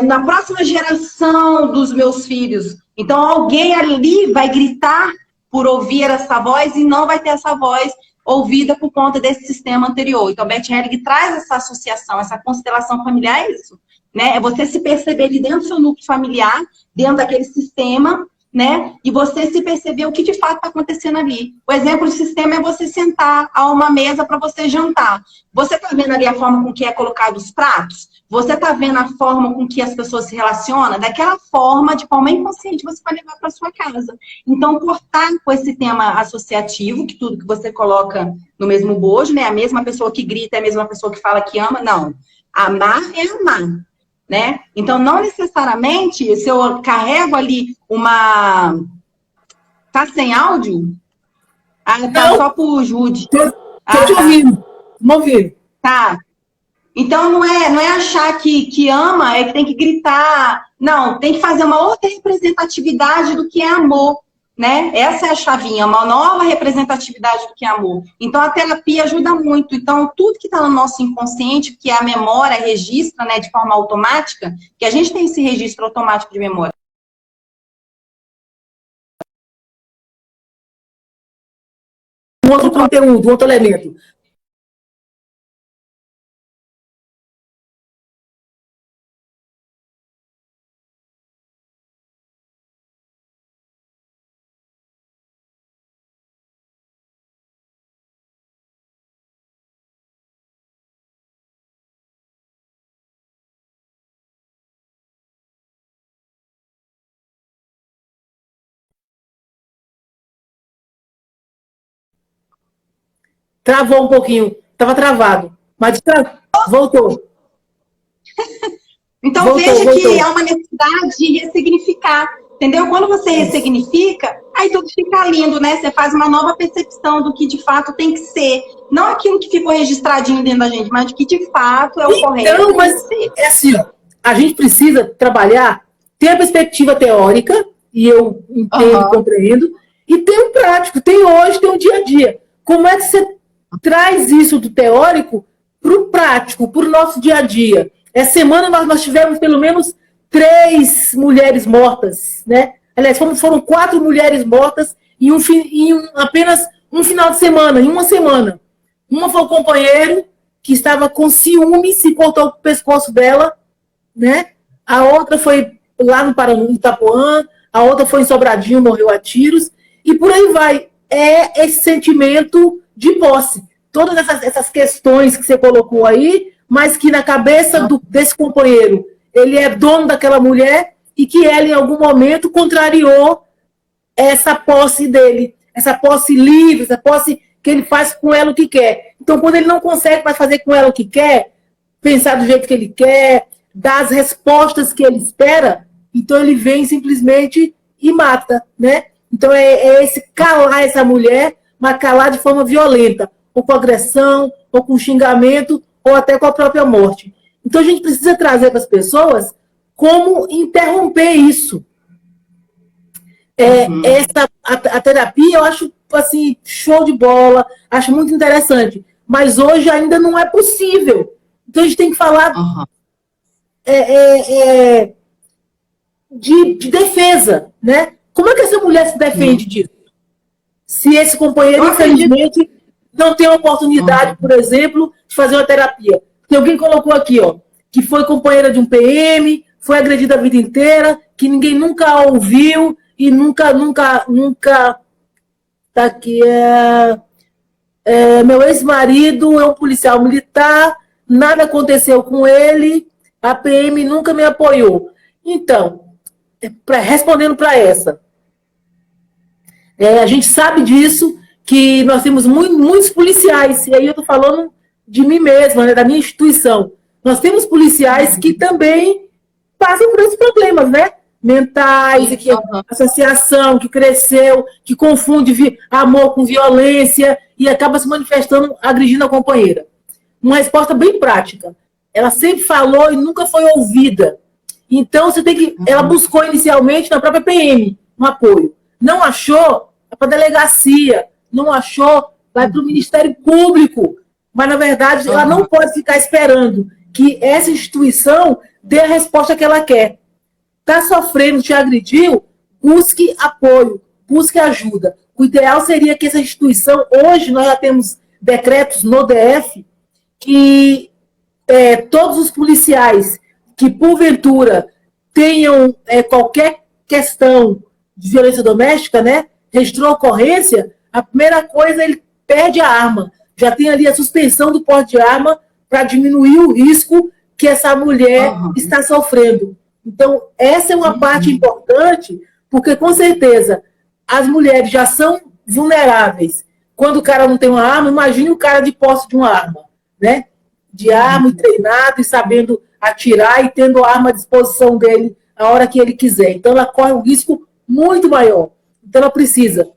Na próxima geração dos meus filhos. Então, alguém ali vai gritar por ouvir essa voz e não vai ter essa voz ouvida por conta desse sistema anterior. Então, Beth Helling traz essa associação, essa constelação familiar, é isso, né? É você se perceber ali dentro do seu núcleo familiar, dentro daquele sistema, né? E você se perceber o que de fato está acontecendo ali. O exemplo do sistema é você sentar a uma mesa para você jantar. Você está vendo ali a forma com que é colocado os pratos? Você está vendo a forma com que as pessoas se relacionam? Daquela forma, de forma inconsciente, você vai levar para sua casa. Então, cortar com esse tema associativo, que tudo que você coloca no mesmo bojo, né? A mesma pessoa que grita é a mesma pessoa que fala que ama. Não. Amar é amar. Né? Então, não necessariamente, se eu carrego ali uma... Tá sem áudio? Ah, tá só pro Jude. Tô te ouvindo. Vamos ouvir. Tá. Então, não é achar que ama, é que tem que gritar. Não, tem que fazer uma outra representatividade do que é amor. Né? Essa é a chavinha, uma nova representatividade do que é amor. Então, a terapia ajuda muito. Então, tudo que está no nosso inconsciente, que a memória registra, né, de forma automática, que a gente tem esse registro automático de memória. Um outro conteúdo, um outro elemento. Travou um pouquinho, estava travado, mas voltou. Então, voltou, veja voltou. que há uma necessidade de ressignificar, entendeu? Quando você ressignifica, aí tudo fica lindo, né? Você faz uma nova percepção do que de fato tem que ser. Não aquilo que ficou registradinho dentro da gente, mas do que de fato é o correto. Então, mas é assim, ó, a gente precisa trabalhar, ter a perspectiva teórica, e eu entendo, compreendo, e tem o prático, tem hoje, tem o dia a dia. Como é que você traz isso do teórico para o prático, para o nosso dia a dia? Essa semana nós tivemos pelo menos 3 mulheres mortas, né? Aliás, foram 4 mulheres mortas em apenas um final de semana, em uma semana. Uma foi o companheiro que estava com ciúme, se cortou o pescoço dela, né? A outra foi lá no Paraná, em Itapuã, a outra foi em Sobradinho, morreu a tiros, e por aí vai. É esse sentimento de posse. Todas essas questões que você colocou aí, mas que na cabeça desse companheiro, ele é dono daquela mulher e que ela, em algum momento, contrariou essa posse dele, essa posse livre, essa posse que ele faz com ela o que quer. Então, quando ele não consegue mais fazer com ela o que quer, pensar do jeito que ele quer, dar as respostas que ele espera, então ele vem simplesmente e mata, né? Então, é esse calar essa mulher, mas calar de forma violenta, ou com agressão, ou com xingamento, ou até com a própria morte. Então, a gente precisa trazer para as pessoas como interromper isso. A terapia, eu acho, assim, show de bola, acho muito interessante, mas hoje ainda não é possível. Então, a gente tem que falar de defesa, né? Como é que essa mulher se defende disso? Se esse companheiro, infelizmente, não tem a oportunidade, por exemplo, de fazer uma terapia. Tem alguém que colocou aqui, ó, que foi companheira de um PM, foi agredida a vida inteira, que ninguém nunca a ouviu e nunca tá aqui, meu ex-marido é um policial militar, nada aconteceu com ele, a PM nunca me apoiou. Então, respondendo para essa, a gente sabe disso, que nós temos muitos policiais, e aí eu estou falando de mim mesma, né, da minha instituição. Nós temos policiais que também passam por esses problemas, né? Mentais, que associação, que cresceu, que confunde amor com violência e acaba se manifestando, agredindo a companheira. Uma resposta bem prática. Ela sempre falou e nunca foi ouvida. Então, você tem que... Ela buscou inicialmente na própria PM um apoio. Não achou, vai para a delegacia. Não achou, vai para o Ministério Público. Mas, na verdade, ela não pode ficar esperando que essa instituição dê a resposta que ela quer. Está sofrendo, te agrediu, busque apoio, busque ajuda. O ideal seria que essa instituição, hoje nós já temos decretos no DF, que todos os policiais que, porventura, tenham qualquer questão de violência doméstica, né? Registrou ocorrência, a primeira coisa, ele perde a arma. Já tem ali a suspensão do porte de arma para diminuir o risco que essa mulher está sofrendo. Então, essa é uma parte importante, porque, com certeza, as mulheres já são vulneráveis. Quando o cara não tem uma arma, imagine o cara de posse de uma arma, né? De arma, e treinado, e sabendo atirar, e tendo a arma à disposição dele a hora que ele quiser. Então, ela corre um risco muito maior. Então, ela precisa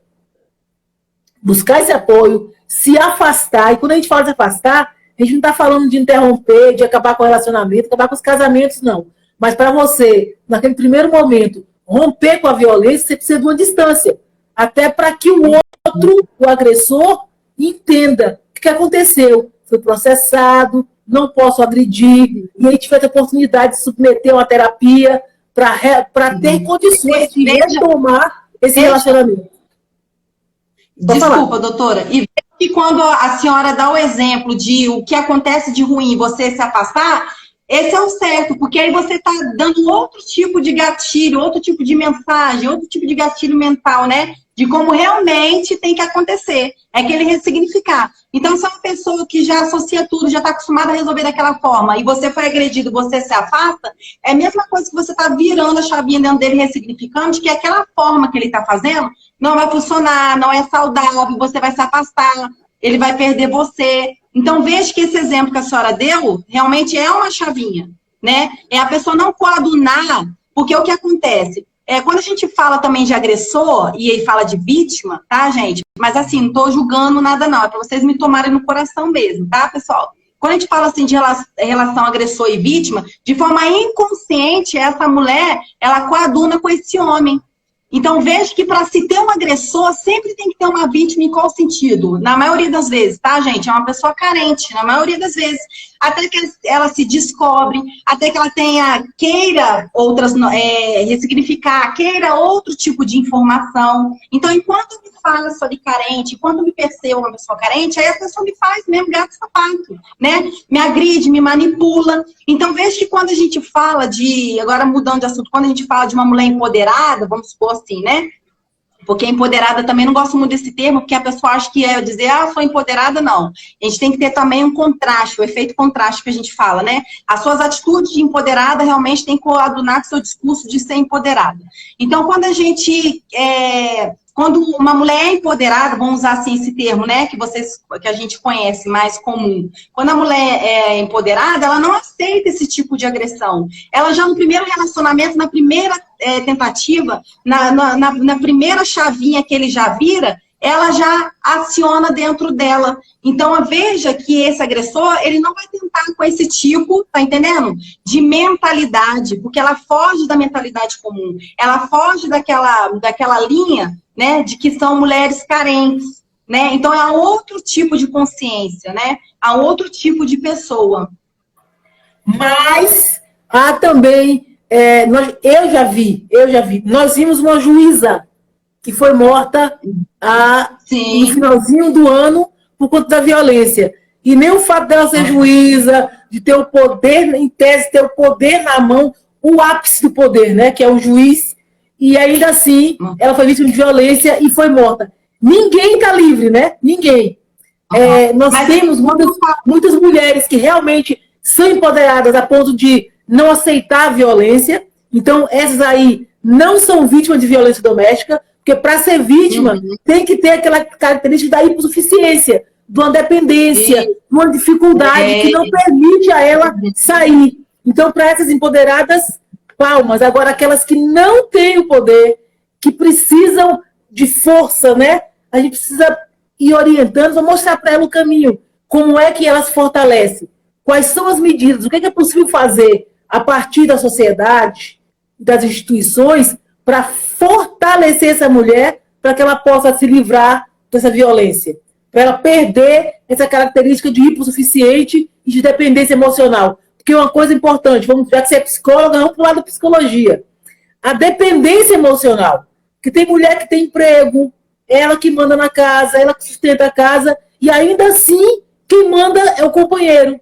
buscar esse apoio, se afastar. E quando a gente fala de afastar, a gente não está falando de interromper, de acabar com o relacionamento, acabar com os casamentos, não. Mas para você, naquele primeiro momento, romper com a violência, você precisa de uma distância. Até para que o outro, o agressor, entenda o que aconteceu. Foi processado, não posso agredir, e a gente vai ter a oportunidade de submeter a uma terapia para ter condições de retomar esse relacionamento. Desculpa, doutora. E que quando a senhora dá o exemplo de o que acontece de ruim, você se afastar, esse é o certo, porque aí você está dando outro tipo de gatilho, outro tipo de mensagem, outro tipo de gatilho mental, né? De como realmente tem que acontecer. É aquele ressignificar. Então, se é uma pessoa que já associa tudo, já está acostumada a resolver daquela forma, e você foi agredido, você se afasta, é a mesma coisa que você está virando a chavinha dentro dele, ressignificando, de que aquela forma que ele está fazendo não vai funcionar, não é saudável, você vai se afastar, ele vai perder você. Então, veja que esse exemplo que a senhora deu, realmente é uma chavinha, né? É a pessoa não coadunar, porque o que acontece? Quando a gente fala também de agressor, e ele fala de vítima, tá, gente? Mas assim, não tô julgando nada não, é pra vocês me tomarem no coração mesmo, tá, pessoal? Quando a gente fala assim de relação agressor e vítima, de forma inconsciente, essa mulher, ela coaduna com esse homem. Então, veja que para se ter um agressor, sempre tem que ter uma vítima. Em qual sentido? Na maioria das vezes, tá, gente? É uma pessoa carente, na maioria das vezes. Até que ela se descobre, até que ela queira outras, ressignificar, queira outro tipo de informação. Então, enquanto me fala sobre carente, enquanto me percebo uma pessoa carente, aí a pessoa me faz mesmo gato e sapato, né? Me agride, me manipula. Então, veja que quando a gente fala agora mudando de assunto, quando a gente fala de uma mulher empoderada, vamos supor assim, né? Porque empoderada também não gosto muito desse termo, porque a pessoa acha que é dizer, sou empoderada, não. A gente tem que ter também um contraste, o efeito contraste que a gente fala, né? As suas atitudes de empoderada realmente tem que coadunar com o seu discurso de ser empoderada. Então, quando uma mulher é empoderada, vamos usar assim esse termo, né, que a gente conhece mais comum. Quando a mulher é empoderada, ela não aceita esse tipo de agressão. Ela já no primeiro relacionamento, na primeira tentativa, na primeira chavinha que ele já vira, ela já aciona dentro dela. Então, veja que esse agressor, ele não vai tentar com esse tipo, tá entendendo? De mentalidade, porque ela foge da mentalidade comum. Ela foge daquela linha, né, de que são mulheres carentes, né? Então, é outro tipo de consciência, né? Há outro tipo de pessoa. Mas há também, eu já vi, nós vimos uma juíza que foi morta no finalzinho do ano por conta da violência. E nem o fato dela ser juíza, de ter o poder, em tese, ter o poder na mão, o ápice do poder, né, que é o juiz, e ainda assim ela foi vítima de violência e foi morta. Ninguém está livre, né? Ninguém. Nós temos muitas mulheres que realmente são empoderadas a ponto de não aceitar a violência. Então, essas aí não são vítimas de violência doméstica, porque para ser vítima tem que ter aquela característica da hipossuficiência, de uma dependência, de uma dificuldade que não permite a ela sair. Então, para essas empoderadas, palmas. Agora, aquelas que não têm o poder, que precisam de força, né? A gente precisa ir orientando, vou mostrar para ela o caminho, como é que ela se fortalece, quais são as medidas, o que é possível fazer a partir da sociedade, das instituições, para fortalecer essa mulher, para que ela possa se livrar dessa violência, para ela perder essa característica de hipossuficiente e de dependência emocional. Porque uma coisa importante, já que você é psicóloga, vamos para o lado da psicologia. A dependência emocional, que tem mulher que tem emprego, ela que manda na casa, ela que sustenta a casa, e ainda assim, quem manda é o companheiro.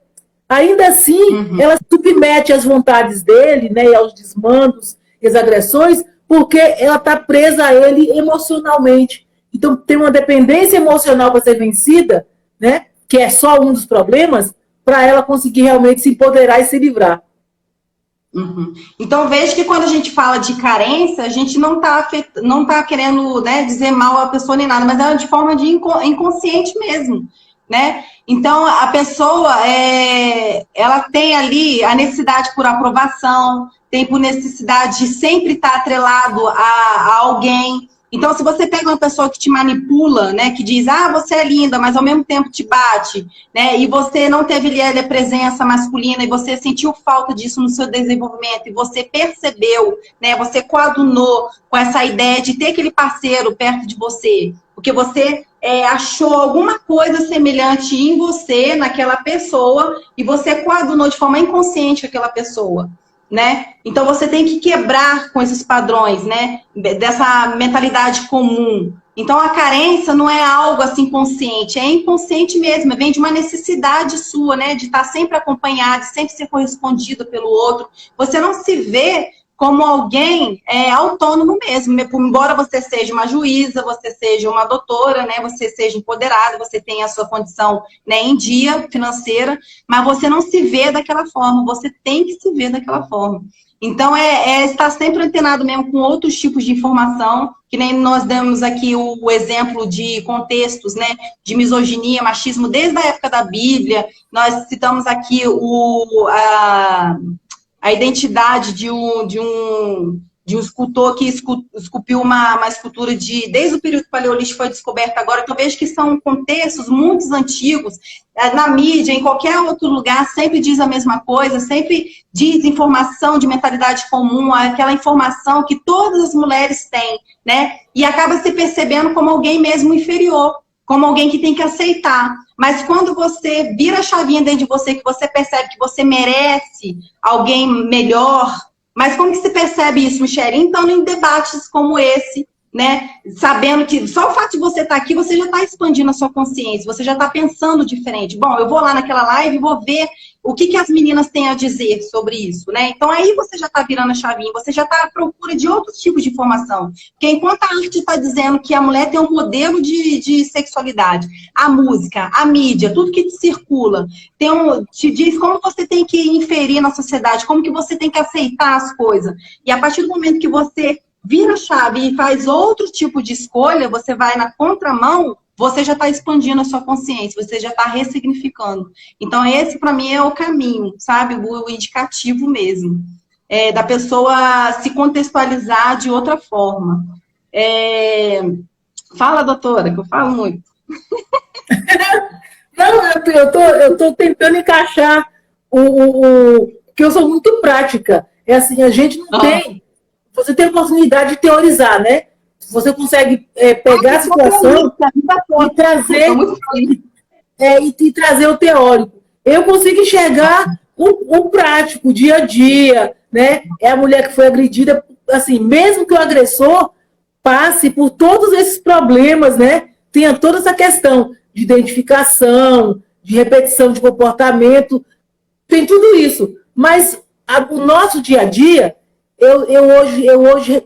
Ainda assim, ela submete às vontades dele, né, e aos desmandos e às agressões, porque ela está presa a ele emocionalmente. Então, tem uma dependência emocional para ser vencida, né? Que é só um dos problemas, para ela conseguir realmente se empoderar e se livrar. Uhum. Então, vejo que quando a gente fala de carência, a gente não tá querendo, né, dizer mal a pessoa nem nada, mas é de forma de inconsciente mesmo, né? Então, a pessoa, ela tem ali a necessidade por aprovação, tem por necessidade de sempre estar atrelado a alguém. Então, se você pega uma pessoa que te manipula, né, que diz, você é linda, mas ao mesmo tempo te bate, né, e você não teve ali a presença masculina, e você sentiu falta disso no seu desenvolvimento, e você percebeu, né, você coadunou com essa ideia de ter aquele parceiro perto de você, porque você achou alguma coisa semelhante em você, naquela pessoa, e você coadunou de forma inconsciente com aquela pessoa. Né? Então você tem que quebrar com esses padrões, né? Dessa mentalidade comum. Então a carência não é algo assim consciente, é inconsciente mesmo, vem de uma necessidade sua, né? De estar sempre acompanhado, sempre ser correspondido pelo outro. Você não se vê como alguém autônomo mesmo, embora você seja uma juíza, você seja uma doutora, né, você seja empoderada, você tenha a sua condição, né, em dia financeira, mas você não se vê daquela forma, você tem que se ver daquela forma. Então, estar sempre antenado mesmo com outros tipos de informação, que nem nós damos aqui o exemplo de contextos, né, de misoginia, machismo, desde a época da Bíblia, nós citamos aqui a identidade de um escultor que esculpiu uma escultura desde o período paleolítico foi descoberta agora, que eu vejo que são contextos muito antigos, na mídia, em qualquer outro lugar, sempre diz a mesma coisa, sempre diz informação de mentalidade comum, aquela informação que todas as mulheres têm, né? E acaba se percebendo como alguém mesmo inferior, como alguém que tem que aceitar. Mas quando você vira a chavinha dentro de você, que você percebe que você merece alguém melhor, mas como que se percebe isso, Michele? Então, em debates como esse, né, sabendo que só o fato de você estar aqui, você já está expandindo a sua consciência, você já está pensando diferente. Bom, eu vou lá naquela live e vou ver o que as meninas têm a dizer sobre isso, né? Então, aí você já está virando a chavinha, você já está à procura de outros tipos de informação. Porque enquanto a arte está dizendo que a mulher tem um modelo de sexualidade, a música, a mídia, tudo que circula, te diz como você tem que inferir na sociedade, como que você tem que aceitar as coisas. E a partir do momento que você vira a chave e faz outro tipo de escolha, você vai na contramão, você já está expandindo a sua consciência, você já está ressignificando. Então, esse, para mim, é o caminho, sabe? O indicativo mesmo. Da pessoa se contextualizar de outra forma. Fala, doutora, que eu falo muito. Não, eu tô tentando encaixar que eu sou muito prática. É assim, a gente não tem... Você tem a oportunidade de teorizar, né? Você consegue pegar a situação e trazer, e trazer o teórico. Eu consigo enxergar o prático, o dia a dia, né? É a mulher que foi agredida, assim, mesmo que o agressor passe por todos esses problemas, né? Tenha toda essa questão de identificação, de repetição de comportamento, tem tudo isso. Mas o nosso dia a dia,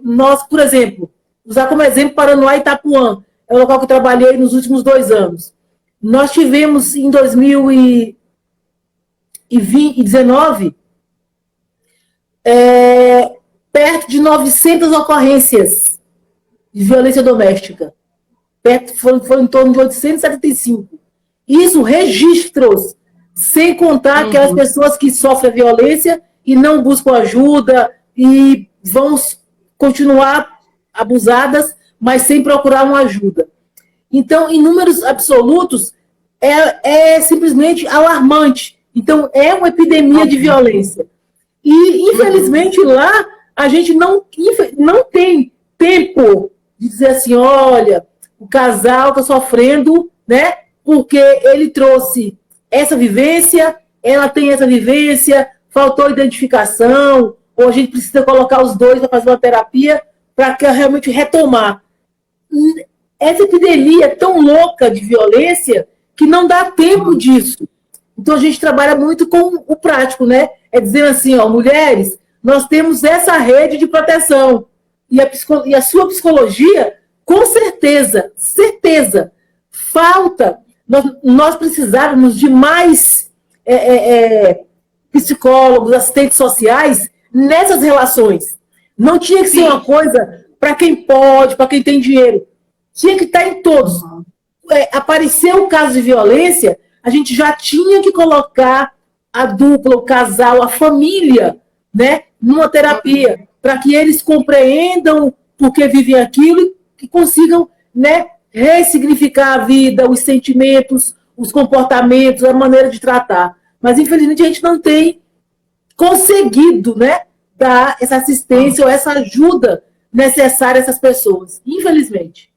nós, por exemplo, usar como exemplo Paranoá e Itapuã, é o local que eu trabalhei nos últimos 2 anos. Nós tivemos, em 2019, perto de 900 ocorrências de violência doméstica. Foi em torno de 875. Isso, registros, sem contar aquelas pessoas que sofrem violência e não buscam ajuda e vão continuar abusadas, mas sem procurar uma ajuda. Então, em números absolutos, é simplesmente alarmante. Então, é uma epidemia de violência. E, infelizmente, lá, a gente não tem tempo de dizer assim, olha, o casal está sofrendo, né? Porque ele trouxe essa vivência, ela tem essa vivência, faltou identificação, ou a gente precisa colocar os dois para fazer uma terapia para realmente retomar. Essa epidemia é tão louca de violência que não dá tempo disso. Então, a gente trabalha muito com o prático, né? É dizer assim, ó, mulheres, nós temos essa rede de proteção. e a sua psicologia, com certeza, falta. Nós precisávamos de mais psicólogos, assistentes sociais nessas relações. Não tinha que ser uma coisa para quem pode, para quem tem dinheiro. Tinha que estar em todos. Apareceu o caso de violência, a gente já tinha que colocar a dupla, o casal, a família, né, numa terapia, para que eles compreendam por que vivem aquilo e que consigam, né, ressignificar a vida, os sentimentos, os comportamentos, a maneira de tratar. Mas, infelizmente, a gente não tem conseguido, né, dar essa assistência ou essa ajuda necessária a essas pessoas. Infelizmente.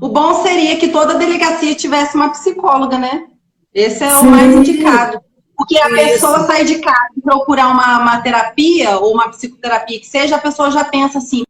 O bom seria que toda delegacia tivesse uma psicóloga, né? Esse é o mais indicado. Porque a pessoa sair de casa e procurar uma terapia ou uma psicoterapia que seja, a pessoa já pensa assim,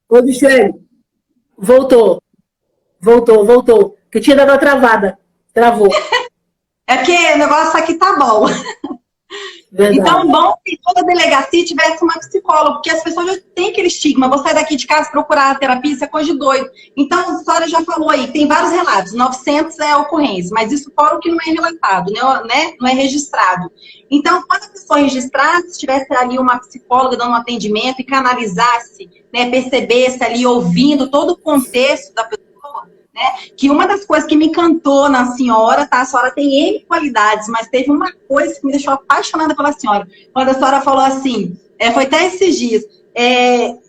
Ô, Michele, voltou. Que tinha dado uma travada. Travou. é porque o negócio aqui tá bom. Verdade. Então, bom que toda delegacia tivesse uma psicóloga, porque as pessoas já têm aquele estigma. Vou sair daqui de casa procurar a terapia, isso é coisa de doido. Então, a senhora já falou aí, tem vários relatos, 900 é ocorrência, mas isso fora o que não é relatado, né? Não é registrado. Então, quando a pessoa registrasse, tivesse ali uma psicóloga dando um atendimento e canalizasse, né, percebesse ali, ouvindo todo o contexto da pessoa, né? Que uma das coisas que me encantou na senhora, tá? A senhora tem N qualidades, mas teve uma coisa que me deixou apaixonada pela senhora. Quando a senhora falou assim, foi até esses dias,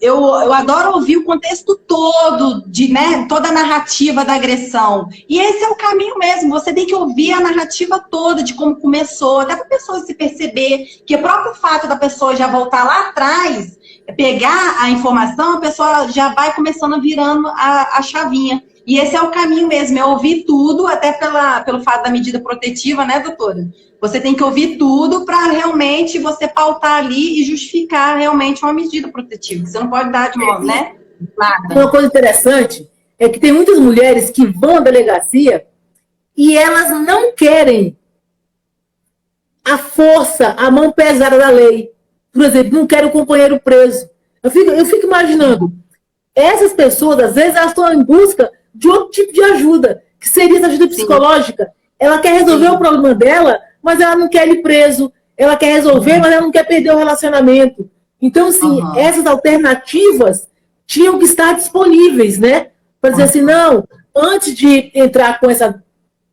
eu adoro ouvir o contexto todo, né, toda a narrativa da agressão. E esse é o caminho mesmo, você tem que ouvir a narrativa toda de como começou, até para a pessoa se perceber que o próprio fato da pessoa já voltar lá atrás, pegar a informação, a pessoa já vai começando virando a chavinha. E esse é o caminho mesmo, é ouvir tudo, até pelo fato da medida protetiva, né, doutora? Você tem que ouvir tudo para realmente você pautar ali e justificar realmente uma medida protetiva. Você não pode dar de modo, né? Nada. Uma coisa interessante é que tem muitas mulheres que vão à delegacia e elas não querem a força, a mão pesada da lei. Por exemplo, não querem o companheiro preso. Eu fico imaginando, essas pessoas, às vezes, elas estão em busca de outro tipo de ajuda, que seria essa ajuda psicológica. Sim. Ela quer resolver o problema dela, mas ela não quer ir preso. Ela quer resolver, mas ela não quer perder o relacionamento. Então, sim, essas alternativas tinham que estar disponíveis, né? Para dizer assim, não, antes de entrar com essa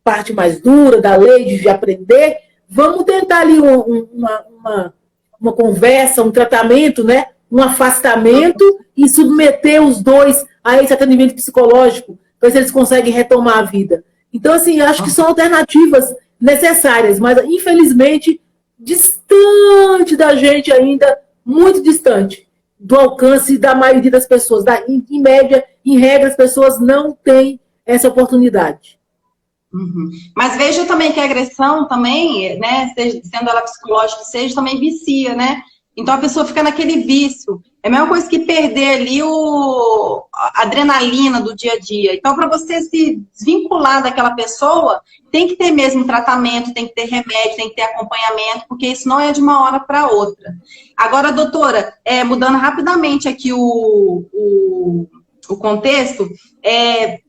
parte mais dura da lei, de aprender, vamos tentar ali uma conversa, um tratamento, né? Um afastamento e submeter os dois a esse atendimento psicológico, para ver se eles conseguem retomar a vida. Então, assim, acho que são alternativas necessárias, mas, infelizmente, distante da gente ainda, muito distante do alcance da maioria das pessoas. Em média, em regra, as pessoas não têm essa oportunidade. Mas veja também que a agressão também, né, sendo ela psicológica que seja, também vicia, né? Então a pessoa fica naquele vício. É a mesma coisa que perder ali a adrenalina do dia a dia. Então, para você se desvincular daquela pessoa, tem que ter mesmo tratamento, tem que ter remédio, tem que ter acompanhamento, porque isso não é de uma hora para outra. Agora, doutora, mudando rapidamente aqui o contexto,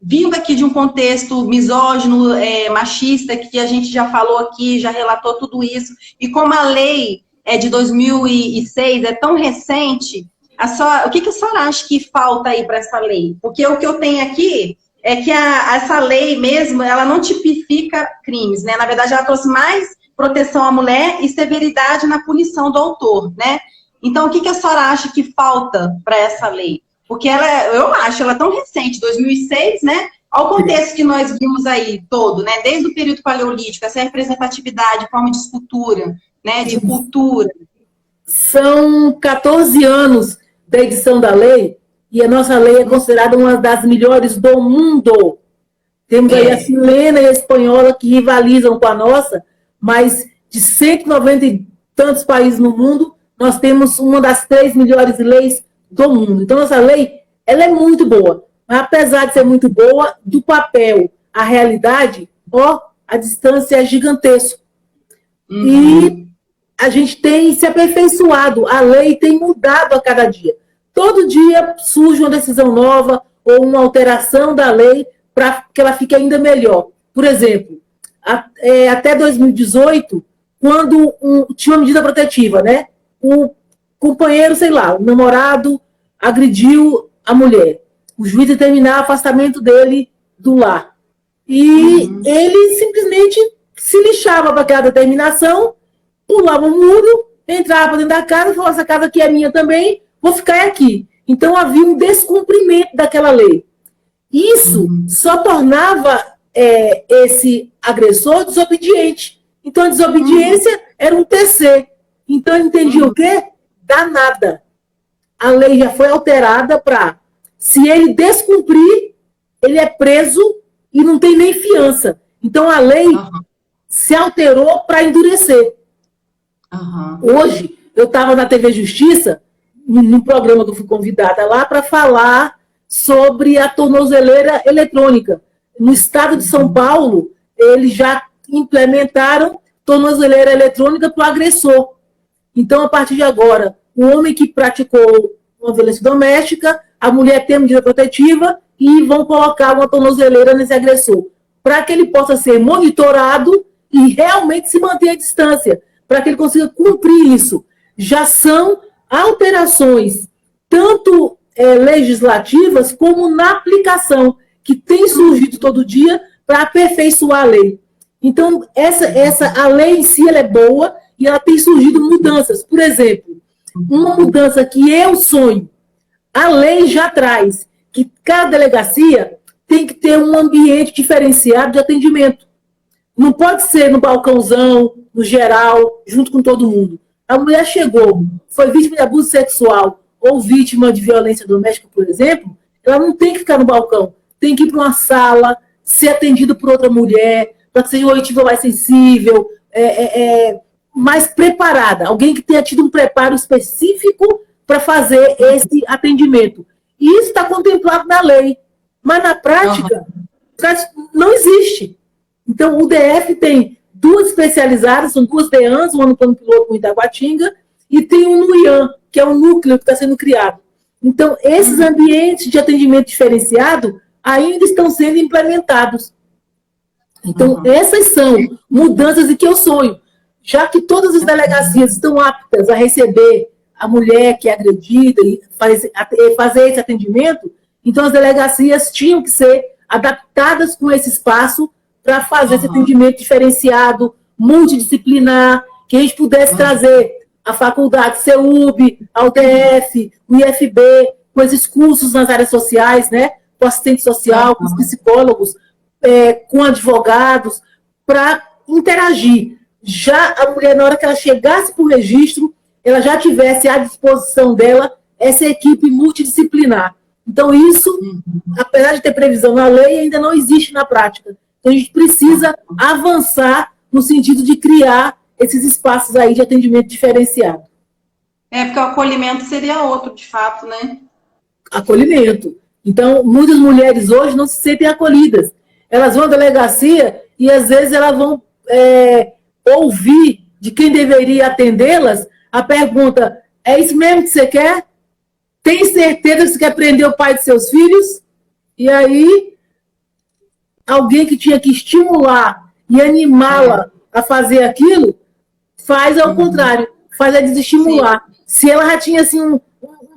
vindo aqui de um contexto misógino, machista, que a gente já falou aqui, já relatou tudo isso, e como a lei de 2006 é tão recente, o que a senhora acha que falta aí para essa lei? Porque o que eu tenho aqui é que essa lei mesmo, ela não tipifica crimes, né? Na verdade, ela trouxe mais proteção à mulher e severidade na punição do autor, né? Então, o que a senhora acha que falta para essa lei? Porque eu acho ela tão recente, 2006, né? Ao contexto que nós vimos aí todo, né? Desde o período paleolítico, essa representatividade, forma de escultura, né? De cultura. São 14 anos da edição da lei, e a nossa lei é considerada uma das melhores do mundo. Temos aí a chilena e a espanhola que rivalizam com a nossa, mas de 190 e tantos países no mundo, nós temos uma das 3 melhores leis do mundo. Então, nossa lei, ela é muito boa. Mas, apesar de ser muito boa, do papel à realidade, a distância é gigantesca. E a gente tem se aperfeiçoado, a lei tem mudado a cada dia. Todo dia surge uma decisão nova ou uma alteração da lei para que ela fique ainda melhor. Por exemplo, até 2018, quando tinha uma medida protetiva, né? O companheiro, sei lá, o namorado agrediu a mulher. O juiz determinava o afastamento dele do lar. E ele simplesmente se lixava para aquela determinação, pulava o muro, entrava para dentro da casa e falava: essa casa aqui é minha também, vou ficar aqui. Então havia um descumprimento daquela lei. Isso só tornava esse agressor desobediente. Então a desobediência era um TC. Então ele entendia o quê? Danada. A lei já foi alterada para, se ele descumprir, ele é preso e não tem nem fiança. Então a lei se alterou para endurecer. Hoje, eu estava na TV Justiça, num programa que eu fui convidada lá para falar sobre a tornozeleira eletrônica. No estado de São Paulo, eles já implementaram tornozeleira eletrônica para o agressor. Então, a partir de agora, o homem que praticou uma violência doméstica, a mulher tem medida protetiva e vão colocar uma tornozeleira nesse agressor, para que ele possa ser monitorado e realmente se manter à distância, para que ele consiga cumprir isso. Já são alterações, tanto legislativas, como na aplicação, que tem surgido todo dia para aperfeiçoar a lei. Então, a lei em si ela é boa e ela tem surgido mudanças. Por exemplo, uma mudança que eu sonho, a lei já traz que cada delegacia tem que ter um ambiente diferenciado de atendimento. Não pode ser no balcãozão, no geral, junto com todo mundo. A mulher chegou, foi vítima de abuso sexual ou vítima de violência doméstica, por exemplo, ela não tem que ficar no balcão, tem que ir para uma sala, ser atendida por outra mulher, para que seja uma oitiva mais sensível, mais preparada, alguém que tenha tido um preparo específico para fazer esse atendimento. E isso está contemplado na lei, mas na prática não existe. Então, o DF tem 2 especializadas, são 2 DEANs, uma no plano piloto em Itaguatinga, e tem um no IAM, que é um núcleo que está sendo criado. Então, esses ambientes de atendimento diferenciado ainda estão sendo implementados. Então, essas são mudanças em que eu sonho. Já que todas as delegacias estão aptas a receber a mulher que é agredida e fazer esse atendimento, então as delegacias tinham que ser adaptadas com esse espaço para fazer esse atendimento diferenciado, multidisciplinar, que a gente pudesse trazer a faculdade CEUB, a UDF, o IFB, com esses cursos nas áreas sociais, né, com assistente social, com os psicólogos, com advogados, para interagir. Já a mulher, na hora que ela chegasse para o registro, ela já tivesse à disposição dela essa equipe multidisciplinar. Então, isso, apesar de ter previsão na lei, ainda não existe na prática. Então, a gente precisa avançar no sentido de criar esses espaços aí de atendimento diferenciado. Porque o acolhimento seria outro, de fato, né? Acolhimento. Então, muitas mulheres hoje não se sentem acolhidas. Elas vão à delegacia e, às vezes, elas vão ouvir de quem deveria atendê-las a pergunta: é isso mesmo que você quer? Tem certeza que você quer prender o pai de seus filhos? E aí, alguém que tinha que estimular e animá-la a fazer aquilo, faz ao contrário, faz a desestimular. Sim. Se ela já tinha assim, um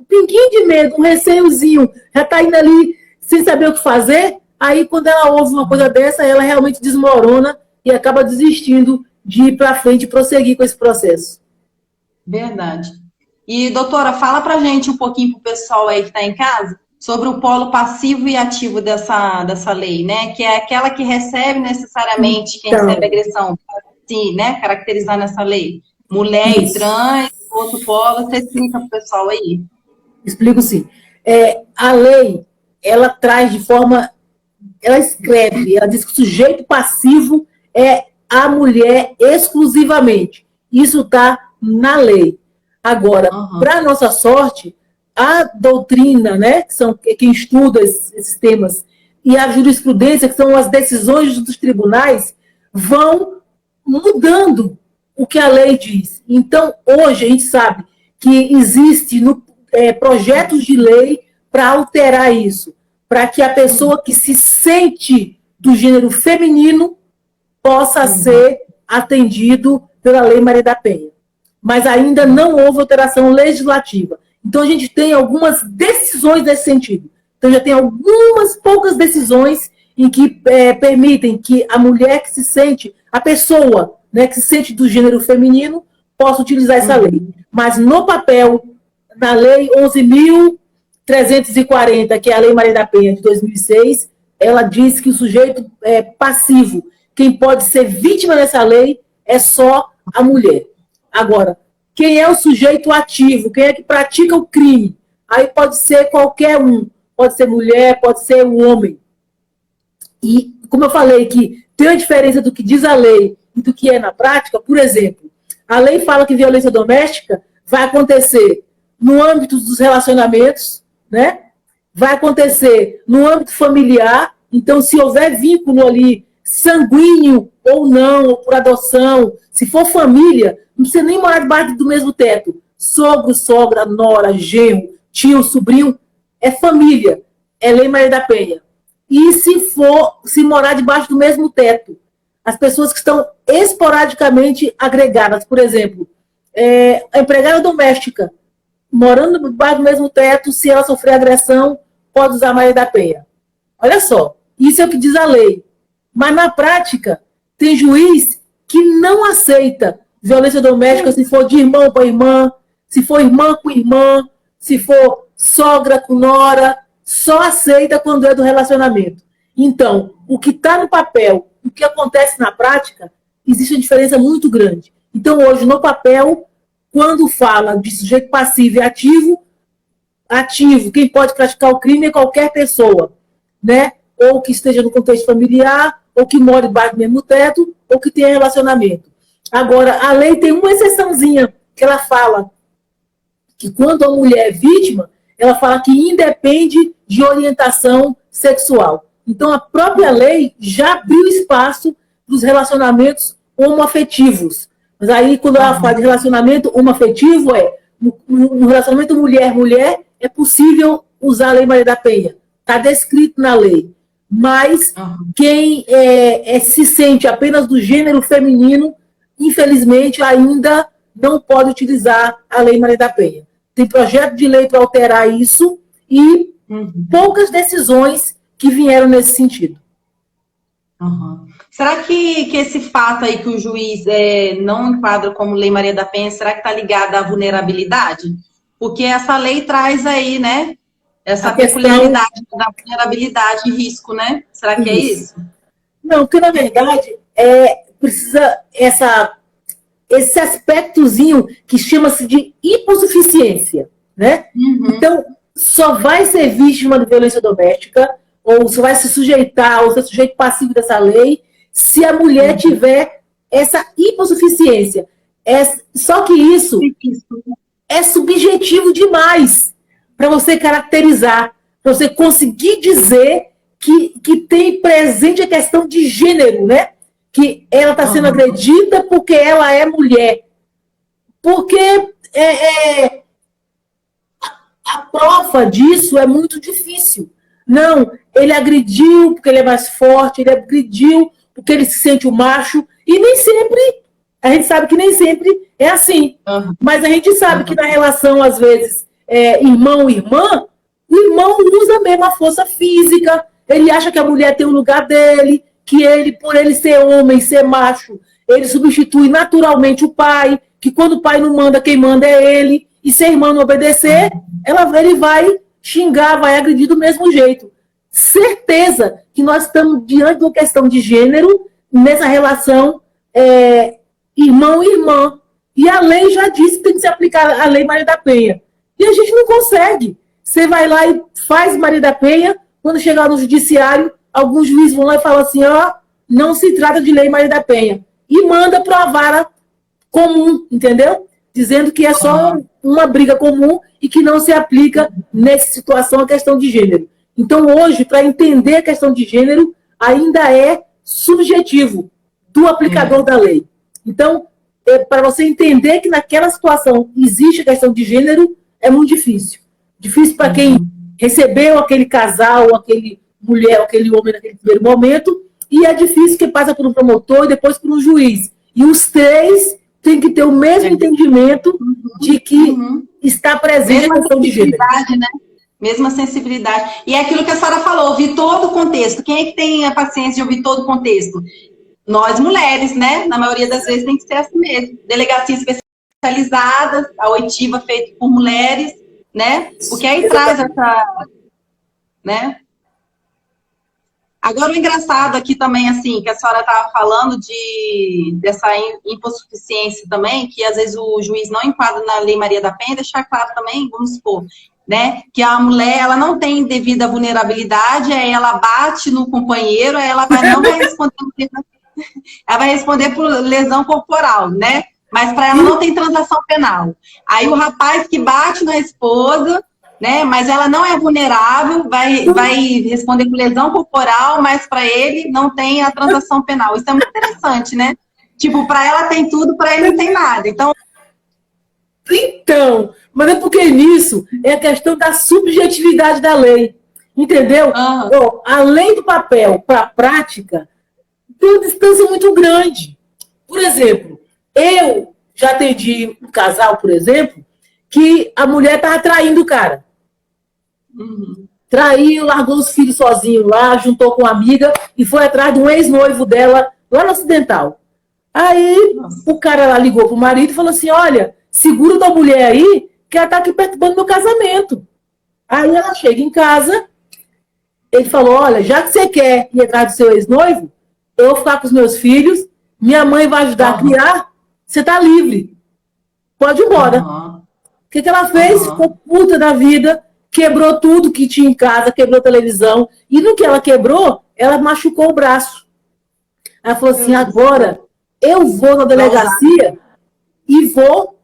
pinguinho de medo, um receiozinho, já está indo ali sem saber o que fazer, Aí, quando ela ouve uma coisa dessa, ela realmente desmorona e acaba desistindo de ir para frente e prosseguir com esse processo. Verdade. E, doutora, fala pra gente um pouquinho pro pessoal aí que está em casa sobre o polo passivo e ativo dessa lei, né? Que é aquela que recebe necessariamente quem recebe agressão, sim, né? Caracterizar nessa lei. Mulher e trans, outro polo, você explica pro pessoal aí. Explico sim. A lei, ela traz de forma, ela escreve, ela diz que o sujeito passivo é a mulher exclusivamente. Isso está na lei. Agora, para nossa sorte, a doutrina, né, que são quem estuda esses temas, e a jurisprudência, que são as decisões dos tribunais, vão mudando o que a lei diz. Então, hoje, a gente sabe que existe projetos de lei para alterar isso, para que a pessoa que se sente do gênero feminino possa ser atendido pela Lei Maria da Penha. Mas ainda não houve alteração legislativa. Então, a gente tem algumas decisões nesse sentido. Então, já tem algumas poucas decisões em que permitem que a mulher que se sente, a pessoa, né, que se sente do gênero feminino, possa utilizar essa lei. Mas no papel, na Lei 11.340, que é a Lei Maria da Penha de 2006, ela diz que o sujeito passivo, quem pode ser vítima dessa lei, é só a mulher. Agora, quem é o sujeito ativo? Quem é que pratica o crime? Aí pode ser qualquer um. Pode ser mulher, pode ser um homem. E, como eu falei, que tem a diferença do que diz a lei e do que é na prática. Por exemplo, a lei fala que violência doméstica vai acontecer no âmbito dos relacionamentos, né? Vai acontecer no âmbito familiar. Então, se houver vínculo ali sanguíneo ou não, ou por adoção, se for família, não precisa nem morar debaixo do mesmo teto. Sogro, sogra, nora, genro, tio, sobrinho, é família. É Lei Maria da Penha. E se morar debaixo do mesmo teto, as pessoas que estão esporadicamente agregadas, por exemplo, a empregada doméstica, morando debaixo do mesmo teto, se ela sofrer agressão, pode usar a Maria da Penha. Olha só, isso é o que diz a lei. Mas, na prática, tem juiz que não aceita violência doméstica se for de irmão para irmã, se for irmã com irmã, se for sogra com nora, só aceita quando é do relacionamento. Então, o que está no papel, o que acontece na prática, existe uma diferença muito grande. Então, hoje, no papel, quando fala de sujeito passivo e ativo, quem pode praticar o crime é qualquer pessoa, né? Ou que esteja no contexto familiar, ou que mora debaixo do mesmo teto, ou que tenha relacionamento. Agora, a lei tem uma exceçãozinha, que ela fala que quando a mulher é vítima, ela fala que independe de orientação sexual. Então, a própria lei já abriu espaço para os relacionamentos homoafetivos. Mas aí, quando ela fala de relacionamento homoafetivo, no relacionamento mulher-mulher, é possível usar a Lei Maria da Penha. Está descrito na lei. Mas quem se sente apenas do gênero feminino, infelizmente, ainda não pode utilizar a Lei Maria da Penha. Tem projeto de lei para alterar isso e poucas decisões que vieram nesse sentido. Será que esse fato aí que o juiz não enquadra como Lei Maria da Penha, será que está ligado à vulnerabilidade? Porque essa lei traz aí, né, essa peculiaridade da vulnerabilidade e risco, né? Será que é isso? Não, porque na verdade precisa esse aspectozinho que chama-se de hipossuficiência, né? Então, só vai ser vítima de violência doméstica, ou só vai se sujeitar, ou ser sujeito passivo dessa lei, se a mulher tiver essa hipossuficiência. Só que isso é subjetivo demais para você caracterizar, para você conseguir dizer que tem presente a questão de gênero, né? Que ela está sendo agredida porque ela é mulher. Porque a prova disso é muito difícil. Não, ele agrediu porque ele é mais forte, ele agrediu porque ele se sente o macho, e nem sempre, a gente sabe que nem sempre é assim. Mas a gente sabe que na relação, às vezes, irmão e irmã, o irmão usa mesmo a força física, Ele acha que a mulher tem um lugar dele, que ele, por ele ser homem, ser macho, ele substitui naturalmente o pai, que quando o pai não manda, quem manda é ele, e se a irmã não obedecer, ele vai xingar, vai agredir do mesmo jeito. Certeza que nós estamos diante de uma questão de gênero nessa relação irmão e irmã. E a lei já disse que tem que se aplicar a lei Maria da Penha. E a gente não consegue. Você vai lá e faz Maria da Penha, quando chegar no judiciário, alguns juízes vão lá e falam assim, não se trata de lei Maria da Penha. E manda para a vara comum, entendeu? Dizendo que é só uma briga comum e que não se aplica nessa situação a questão de gênero. Então, hoje, para entender a questão de gênero, ainda é subjetivo do aplicador da lei. Então, para você entender que naquela situação existe a questão de gênero, é muito difícil. Difícil para quem recebeu aquele casal, aquele mulher, aquele homem naquele primeiro momento, e é difícil que passa por um promotor e depois por um juiz. E os três têm que ter o mesmo entendimento de que está presente a questão de gênero. Né? Mesma sensibilidade. E é aquilo que a senhora falou, ouvir todo o contexto. Quem é que tem a paciência de ouvir todo o contexto? Nós, mulheres, né? Na maioria das vezes tem que ser assim mesmo. Delegacias especializadas, a oitiva feita por mulheres, né? Porque aí traz essa... né? Agora, o engraçado aqui também, assim, que a senhora estava falando dessa hipossuficiência também, que às vezes o juiz não enquadra na Lei Maria da Penha, deixar claro também, vamos supor, né, que a mulher, ela não tem devida vulnerabilidade, aí ela bate no companheiro, aí ela não vai responder, ela vai responder por lesão corporal, né, mas para ela não tem transação penal. Aí o rapaz que bate na esposa, né, mas ela não é vulnerável, vai responder por lesão corporal, mas para ele não tem a transação penal. Isso é muito interessante, né? Tipo, para ela tem tudo, para ele não tem nada. Então, mas é porque nisso é a questão da subjetividade da lei. Entendeu? Além do papel para a prática, tem uma distância muito grande. Por exemplo, eu já atendi um casal, por exemplo, que a mulher estava traindo o cara. Traiu, largou os filhos sozinho lá, juntou com uma amiga e foi atrás de um ex-noivo dela lá no Ocidental. Aí o cara lá ligou pro marido e falou assim, olha, segura da mulher aí que ela tá aqui perturbando meu casamento. Aí ela chega em casa, ele falou, olha, já que você quer ir atrás do seu ex-noivo, eu vou ficar com os meus filhos, minha mãe vai ajudar a criar, você tá livre. Pode ir embora. O que ela fez? Ficou puta da vida, quebrou tudo que tinha em casa, quebrou a televisão. E no que ela quebrou, ela machucou o braço. Ela falou assim, agora eu vou na delegacia e vou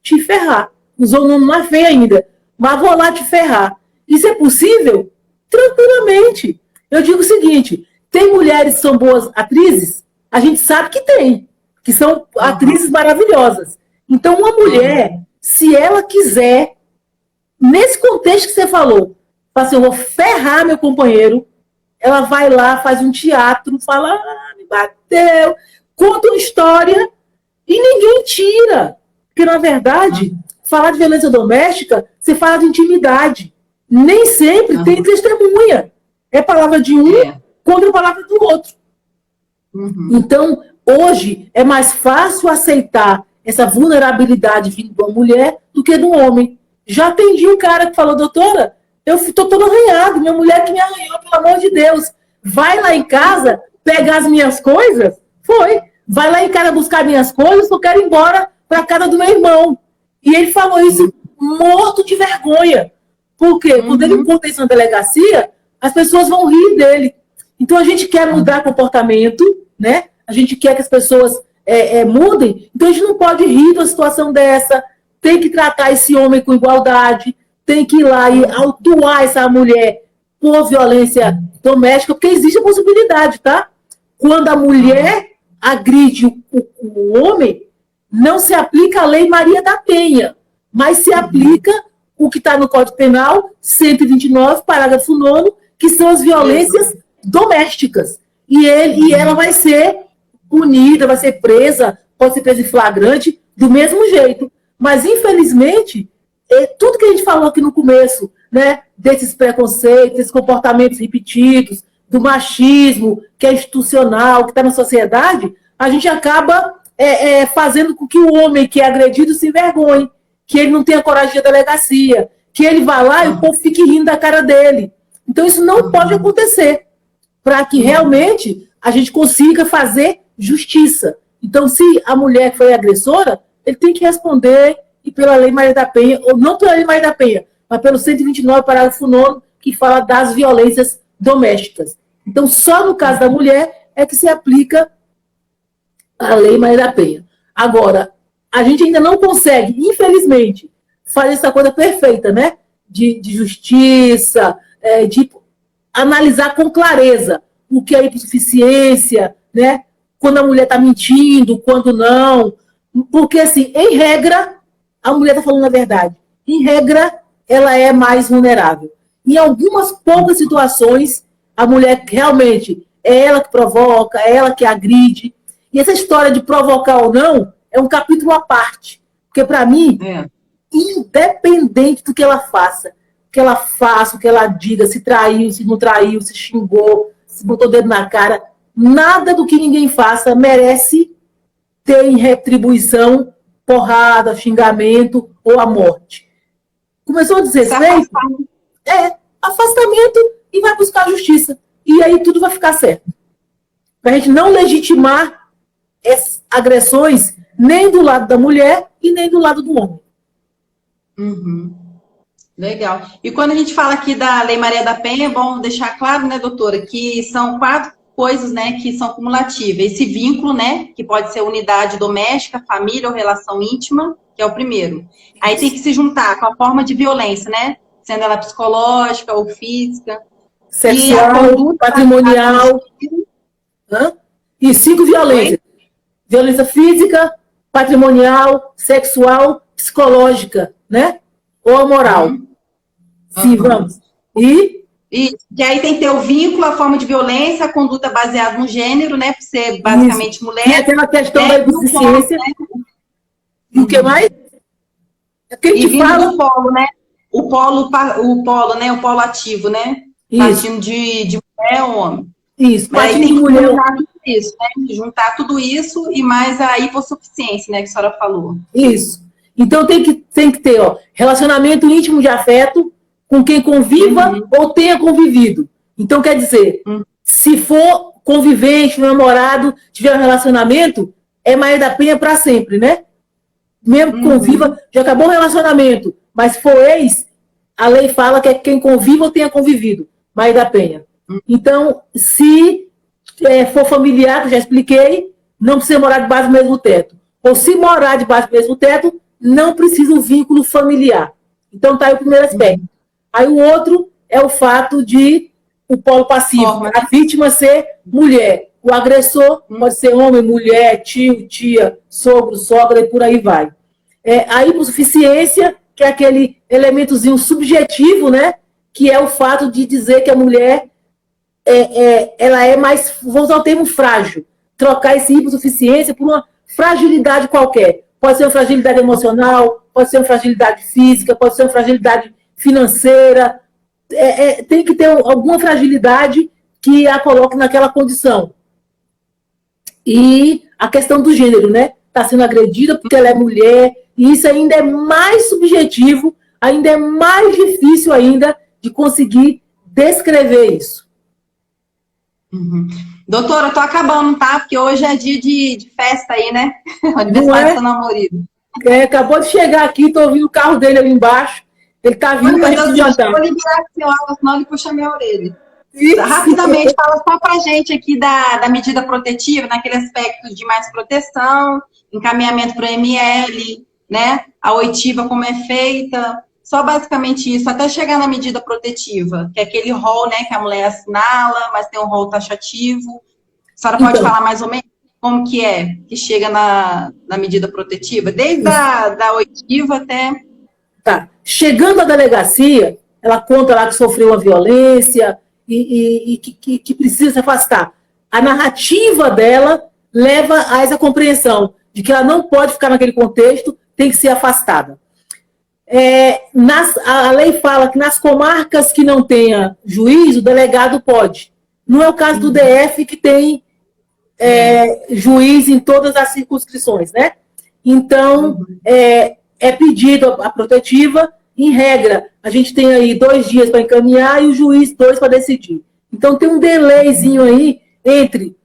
te ferrar. Usou o nome mais feio ainda. Mas vou lá te ferrar. Isso é possível? Tranquilamente. Eu digo o seguinte, tem mulheres que são boas atrizes? A gente sabe que tem. Que são atrizes maravilhosas. Então, uma mulher, se ela quiser... Nesse contexto que você falou, fala assim, eu vou ferrar meu companheiro, ela vai lá, faz um teatro, fala, me bateu, conta uma história e ninguém tira. Porque, na verdade, falar de violência doméstica, você fala de intimidade. Nem sempre tem testemunha. É palavra de um contra a palavra do outro. Então, hoje, é mais fácil aceitar essa vulnerabilidade vindo de uma mulher do que de um homem. Já atendi um cara que falou, doutora, eu estou todo arranhado, minha mulher que me arranhou, pelo amor de Deus. Vai lá em casa pegar as minhas coisas? Foi. Vai lá em casa buscar minhas coisas, eu quero ir embora para a casa do meu irmão. E ele falou isso morto de vergonha. Por quê? Quando ele conta isso na delegacia, as pessoas vão rir dele. Então a gente quer mudar comportamento, né? A gente quer que as pessoas mudem. Então a gente não pode rir de uma situação dessa. Tem que tratar esse homem com igualdade, tem que ir lá e autuar essa mulher por violência doméstica, porque existe a possibilidade, tá? Quando a mulher agride o homem, não se aplica a Lei Maria da Penha, mas se aplica o que está no Código Penal, 129, parágrafo 9º, que são as violências domésticas. E ela vai ser punida, vai ser presa, pode ser presa em flagrante, do mesmo jeito. Mas, infelizmente, tudo que a gente falou aqui no começo, né, desses preconceitos, desses comportamentos repetidos, do machismo, que é institucional, que está na sociedade, a gente acaba fazendo com que o homem que é agredido se envergonhe, que ele não tenha coragem de delegacia, que ele vá lá e o povo fique rindo da cara dele. Então, isso não pode acontecer, para que realmente a gente consiga fazer justiça. Então, se a mulher foi agressora, ele tem que responder, e pela Lei Maria da Penha, ou não pela Lei Maria da Penha, mas pelo 129, parágrafo 9º, que fala das violências domésticas. Então, só no caso da mulher é que se aplica a Lei Maria da Penha. Agora, a gente ainda não consegue, infelizmente, fazer essa coisa perfeita, né? De justiça, de analisar com clareza o que é hipossuficiência, né? Quando a mulher está mentindo, quando não. Porque, assim, em regra, a mulher está falando a verdade. Em regra, ela é mais vulnerável. Em algumas poucas situações, a mulher realmente é ela que provoca, é ela que agride. E essa história de provocar ou não é um capítulo à parte. Porque, para mim, independente do que ela faça, o que ela diga, se traiu, se não traiu, se xingou, se botou o dedo na cara, nada do que ninguém faça merece ter em retribuição porrada, xingamento ou a morte. Começou a desrespeito, afastamento e vai buscar a justiça. E aí tudo vai ficar certo. Para a gente não legitimar essas agressões nem do lado da mulher e nem do lado do homem. Uhum. Legal. E quando a gente fala aqui da Lei Maria da Penha, é bom deixar claro, né, doutora, que são 4 coisas, né, que são cumulativas. Esse vínculo, né, que pode ser unidade doméstica, família ou relação íntima, que é o primeiro. Aí tem que se juntar com a forma de violência, né, sendo ela psicológica ou física. Sexual, patrimonial. E 5 violências. Violência física, patrimonial, sexual, psicológica, né? Ou moral. Sim, vamos. E aí tem que ter o vínculo, a forma de violência, a conduta baseada no gênero, né? Por ser basicamente mulher. E aquela questão da deficiência. E o que mais? E vindo do polo, né? O polo, né? O polo ativo, né? Partindo de mulher ou homem. Isso, mas aí tem que juntar tudo isso, né? Juntar tudo isso e mais a hipossuficiência, né? Que a senhora falou. Isso. Então tem que ter, relacionamento íntimo de afeto com quem conviva ou tenha convivido. Então, quer dizer, se for convivente, namorado, tiver um relacionamento, é Maria da Penha para sempre, né? Mesmo que conviva, já acabou o relacionamento, mas se for ex, a lei fala que é quem conviva ou tenha convivido, Maria da Penha. Então, se for familiar, que eu já expliquei, não precisa morar debaixo do mesmo teto. Ou se morar debaixo do mesmo teto, não precisa um vínculo familiar. Então, tá aí o primeiro aspecto. Aí o outro é o fato de o polo passivo, a vítima ser mulher. O agressor pode ser homem, mulher, tio, tia, sogro, sogra e por aí vai. A hipossuficiência, que é aquele elementozinho subjetivo, né? Que é o fato de dizer que a mulher ela é mais, vou usar o termo frágil, trocar esse hipossuficiência por uma fragilidade qualquer. Pode ser uma fragilidade emocional, pode ser uma fragilidade física, pode ser uma fragilidade financeira. Tem que ter alguma fragilidade que a coloque naquela condição. E a questão do gênero, né? Está sendo agredida porque ela é mulher, e isso ainda é mais subjetivo, ainda é mais difícil ainda de conseguir descrever isso. Doutora, eu tô acabando, tá? Porque hoje é dia de festa aí, né? O aniversário do seu namorado. Acabou de chegar aqui, tô ouvindo o carro dele ali embaixo. Ele tá vindo para gente jantar. Eu vou liberar a senhora, senão ele puxa minha orelha. Rapidamente, fala só pra gente aqui da medida protetiva, naquele aspecto de mais proteção, encaminhamento para o ML, né? A oitiva, como é feita. Só basicamente isso, até chegar na medida protetiva, que é aquele rol, né, que a mulher assinala, mas tem um rol taxativo. A senhora pode falar mais ou menos como que é que chega na medida protetiva? Desde da oitiva até... Tá. Chegando à delegacia, ela conta lá que sofreu uma violência e que precisa se afastar. A narrativa dela leva a essa compreensão de que ela não pode ficar naquele contexto, tem que ser afastada. A lei fala que nas comarcas que não tenha juiz, o delegado pode. Não é o caso do DF, que tem juiz em todas as circunscrições, né? Então, é pedido a protetiva. Em regra, a gente tem aí 2 dias para encaminhar e o juiz 2 para decidir. Então, tem um delayzinho aí entre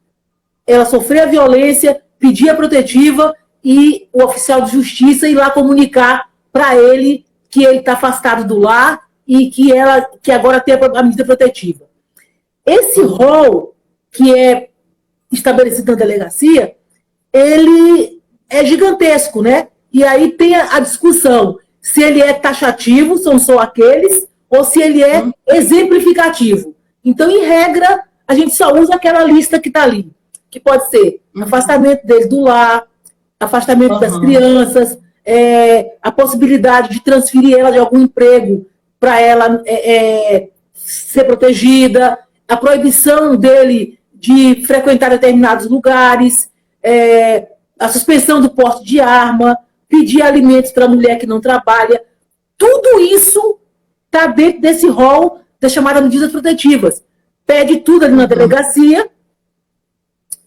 ela sofrer a violência, pedir a protetiva e o oficial de justiça ir lá comunicar para ele que ele está afastado do lar e que agora tem a medida protetiva. Esse rol que é estabelecido na delegacia, ele é gigantesco, né? E aí tem a discussão se ele é taxativo, são só aqueles, ou se ele é exemplificativo. Então, em regra, a gente só usa aquela lista que está ali, que pode ser afastamento deles do lar, afastamento das crianças, a possibilidade de transferir ela de algum emprego para ela ser protegida, a proibição dele de frequentar determinados lugares, a suspensão do porte de arma, pedir alimentos para a mulher que não trabalha. Tudo isso está dentro desse rol das chamadas medidas protetivas. Pede tudo ali na delegacia,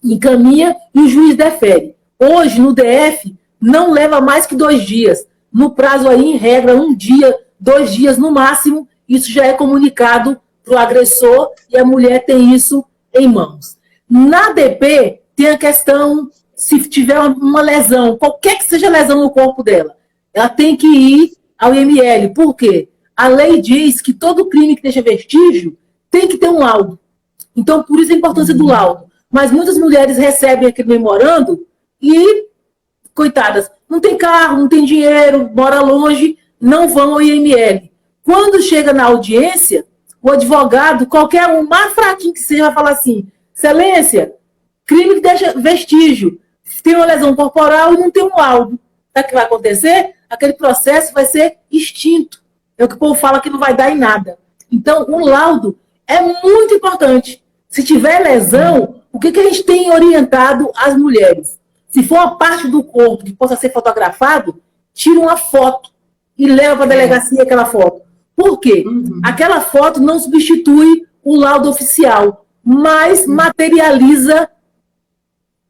encaminha e o juiz defere. Hoje, no DF, não leva mais que 2 dias. No prazo aí, em regra, 1 dia, 2 dias no máximo, isso já é comunicado para o agressor e a mulher tem isso em mãos. Na DP, tem a questão, se tiver uma lesão, qualquer que seja a lesão no corpo dela, ela tem que ir ao IML. Por quê? A lei diz que todo crime que deixa vestígio tem que ter um laudo. Então, por isso a importância do laudo. Mas muitas mulheres recebem aquele memorando e, coitadas, não tem carro, não tem dinheiro, mora longe, não vão ao IML. Quando chega na audiência, o advogado, qualquer um, mais fraquinho que seja, vai falar assim: excelência, crime que deixa vestígio, tem uma lesão corporal e não tem um laudo. Sabe o que vai acontecer? Aquele processo vai ser extinto. É o que o povo fala que não vai dar em nada. Então, o laudo é muito importante. Se tiver lesão, o que a gente tem orientado às mulheres? Se for uma parte do corpo que possa ser fotografado, tira uma foto e leva para a delegacia aquela foto. Por quê? Aquela foto não substitui o laudo oficial, mas materializa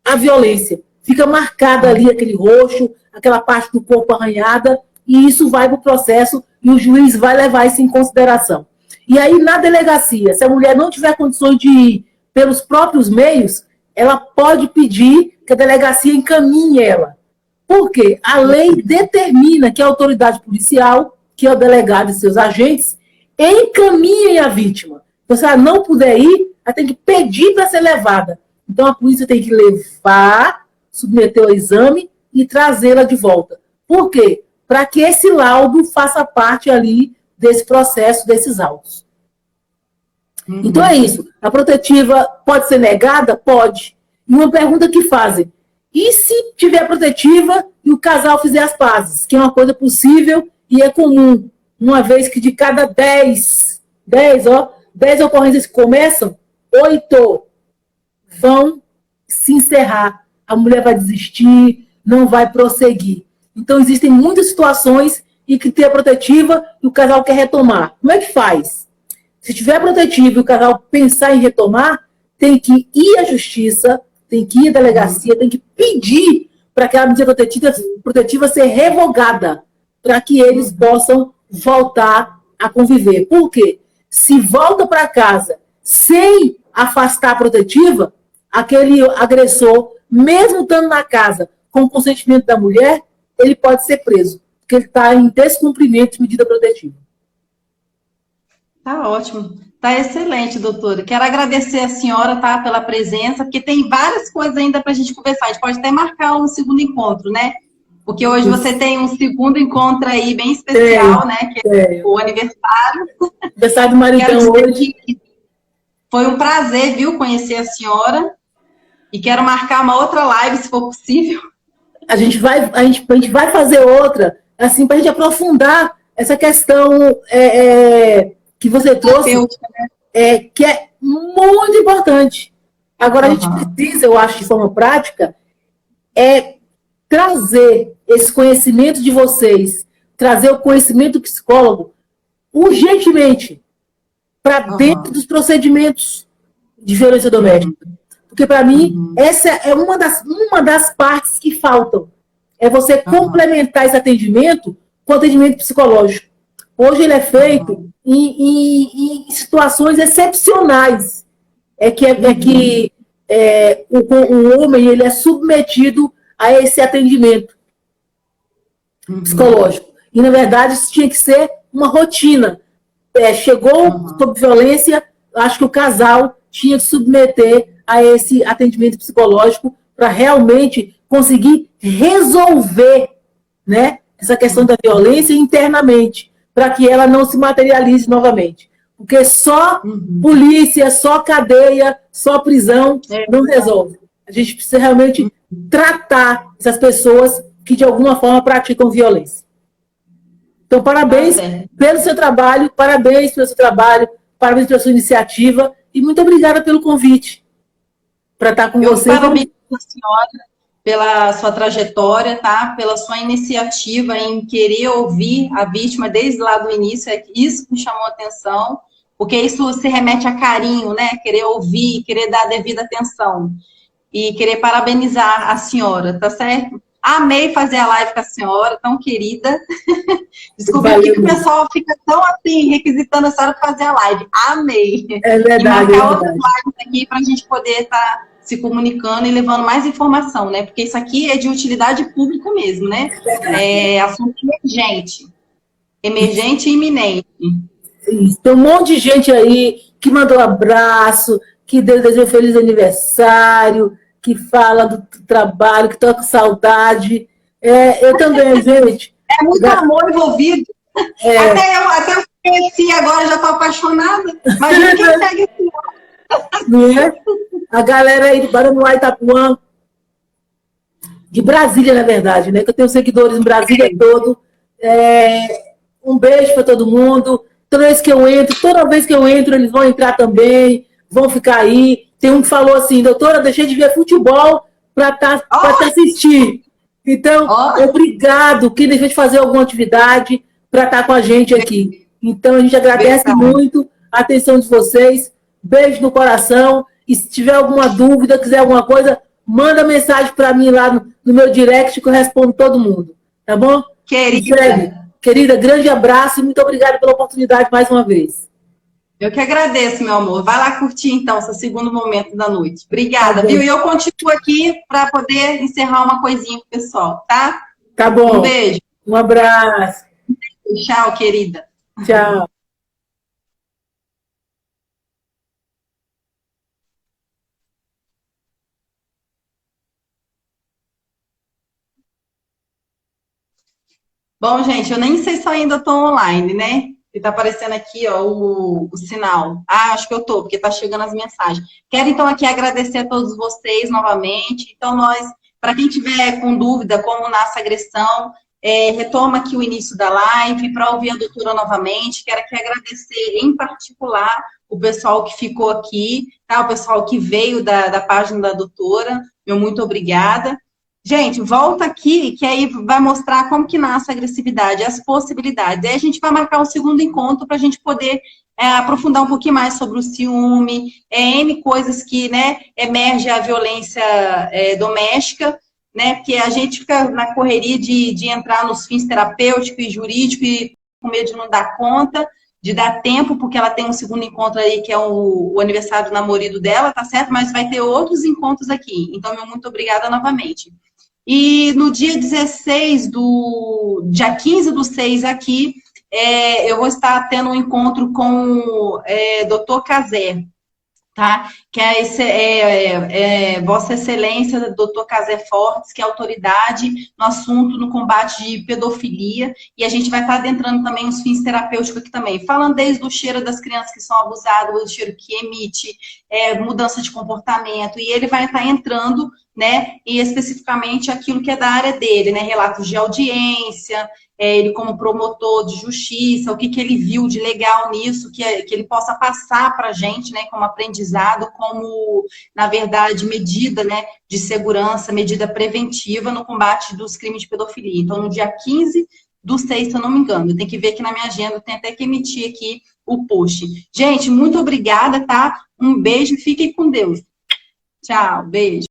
a violência. Fica marcada ali aquele roxo, aquela parte do corpo arranhada, e isso vai para o processo e o juiz vai levar isso em consideração. E aí, na delegacia, se a mulher não tiver condições de ir pelos próprios meios, ela pode pedir que a delegacia encaminhe ela. Por quê? A lei determina que a autoridade policial, que é o delegado e seus agentes, encaminhem a vítima. Então, se ela não puder ir, ela tem que pedir para ser levada. Então, a polícia tem que levar, submeter ao exame e trazê-la de volta. Por quê? Para que esse laudo faça parte ali desse processo, desses autos. Então é isso. A protetiva pode ser negada? Pode. E uma pergunta que fazem: e se tiver protetiva e o casal fizer as pazes? Que é uma coisa possível e é comum. Uma vez que de cada 10 ocorrências que começam, 8 vão se encerrar. A mulher vai desistir, não vai prosseguir. Então, existem muitas situações em que tem a protetiva e o casal quer retomar. Como é que faz? Se tiver protetiva e o casal pensar em retomar, tem que ir à justiça, tem que ir à delegacia, tem que pedir para aquela medida protetiva ser revogada, para que eles possam voltar a conviver. Por quê? Se volta para casa sem afastar a protetiva, aquele agressor, mesmo estando na casa com o consentimento da mulher, ele pode ser preso, porque ele está em descumprimento de medida protetiva. Tá ótimo. Tá excelente, doutora. Quero agradecer a senhora, tá, pela presença, porque tem várias coisas ainda para a gente conversar. A gente pode até marcar um segundo encontro, né? Porque hoje você tem um segundo encontro aí bem especial, né? Que é o aniversário. Aniversário do maridão hoje. Foi um prazer, viu, conhecer a senhora. E quero marcar uma outra live, se for possível. A gente vai fazer outra, assim, para a gente aprofundar essa questão que você trouxe, que é muito importante. Agora, a gente precisa, eu acho, de forma prática, trazer esse conhecimento de vocês, trazer o conhecimento do psicólogo urgentemente para dentro dos procedimentos. de violência doméstica. Porque, para mim, essa é uma das partes que faltam. É você complementar esse atendimento com atendimento psicológico. Hoje ele é feito em situações excepcionais. O homem ele é submetido a esse atendimento psicológico. E, na verdade, isso tinha que ser uma rotina. Chegou sob violência, acho que o casal tinha que submeter a esse atendimento psicológico para realmente conseguir resolver, né, essa questão da violência internamente, para que ela não se materialize novamente. Porque só polícia, só cadeia, só prisão não resolve. A gente precisa realmente tratar essas pessoas que, de alguma forma, praticam violência. Então, parabéns pelo seu trabalho, parabéns pela sua iniciativa e muito obrigada pelo convite para estar com você. Parabéns a senhora pela sua trajetória, tá? Pela sua iniciativa em querer ouvir a vítima desde lá do início, é isso que me chamou a atenção, porque isso se remete a carinho, né? Querer ouvir, querer dar a devida atenção e querer parabenizar a senhora, tá certo? Amei fazer a live com a senhora, tão querida. Desculpa que o pessoal fica tão assim, requisitando a senhora para fazer a live. Amei. É verdade. E marcar outras lives aqui para a gente poder estar se comunicando e levando mais informação, né? Porque isso aqui é de utilidade pública mesmo, né? É assunto emergente. Emergente e iminente. Isso. Tem um monte de gente aí que mandou abraço, que desejou feliz aniversário, que fala do trabalho, que está com saudade. Eu também, gente. É muito amor envolvido. Até eu conheci, agora já estou apaixonada. Imagina quem segue esse não é? A galera aí de Paranoá, Itapuã, de Brasília, na verdade, né? Que eu tenho seguidores em Brasília todo. Um beijo para todo mundo. Toda vez que eu entro, eles vão entrar também, vão ficar aí. Tem um que falou assim, doutora, deixei de ver futebol para te assistir. Então, obrigado. Quem deixou de fazer alguma atividade para estar com a gente aqui. Então, a gente agradece muito a atenção de vocês. Beijo no coração. E se tiver alguma dúvida, quiser alguma coisa, manda mensagem para mim lá no meu direct que eu respondo todo mundo. Tá bom? Querida, grande abraço e muito obrigada pela oportunidade mais uma vez. Eu que agradeço, meu amor. Vai lá curtir, então, seu segundo momento da noite. Obrigada, viu? E eu continuo aqui para poder encerrar uma coisinha pro pessoal, tá? Tá bom. Um beijo. Um abraço. Tchau, querida. Tchau. Bom, gente, eu nem sei se eu ainda estou online, né? Está aparecendo aqui, ó, o sinal. Acho que eu estou, porque está chegando as mensagens. Quero, então, aqui agradecer a todos vocês novamente. Então, para quem tiver com dúvida como nasce a agressão, retoma aqui o início da live para ouvir a doutora novamente. Quero aqui agradecer, em particular, o pessoal que ficou aqui, tá? O pessoal que veio da página da doutora. Meu muito obrigada. Gente, volta aqui, que aí vai mostrar como que nasce a agressividade, as possibilidades. Aí a gente vai marcar um segundo encontro para a gente poder aprofundar um pouquinho mais sobre o ciúme, N coisas que, né, emerge a violência doméstica, né, porque a gente fica na correria de entrar nos fins terapêuticos e jurídicos e com medo de não dar conta, de dar tempo, porque ela tem um segundo encontro aí, que é o aniversário do namorado dela, tá certo? Mas vai ter outros encontros aqui. Então, meu muito obrigada novamente. E no dia 15 do 6 aqui, eu vou estar tendo um encontro com o Dr. Cazé, tá? Que Vossa Excelência, Dr. Cazé Fortes, que é autoridade no assunto, no combate de pedofilia, e a gente vai estar adentrando também os fins terapêuticos aqui também, falando desde o cheiro das crianças que são abusadas, o cheiro que emite, mudança de comportamento, e ele vai estar entrando, né, e especificamente aquilo que é da área dele, né, relatos de audiência, ele como promotor de justiça, o que ele viu de legal nisso, que ele possa passar para a gente, né, como aprendizado, como, na verdade, medida, né, de segurança, medida preventiva no combate dos crimes de pedofilia. Então, no dia 15 do 6, se eu não me engano, tem que ver aqui na minha agenda, tem até que emitir aqui o post. Gente, muito obrigada, tá? Um beijo, fiquem com Deus. Tchau, beijo.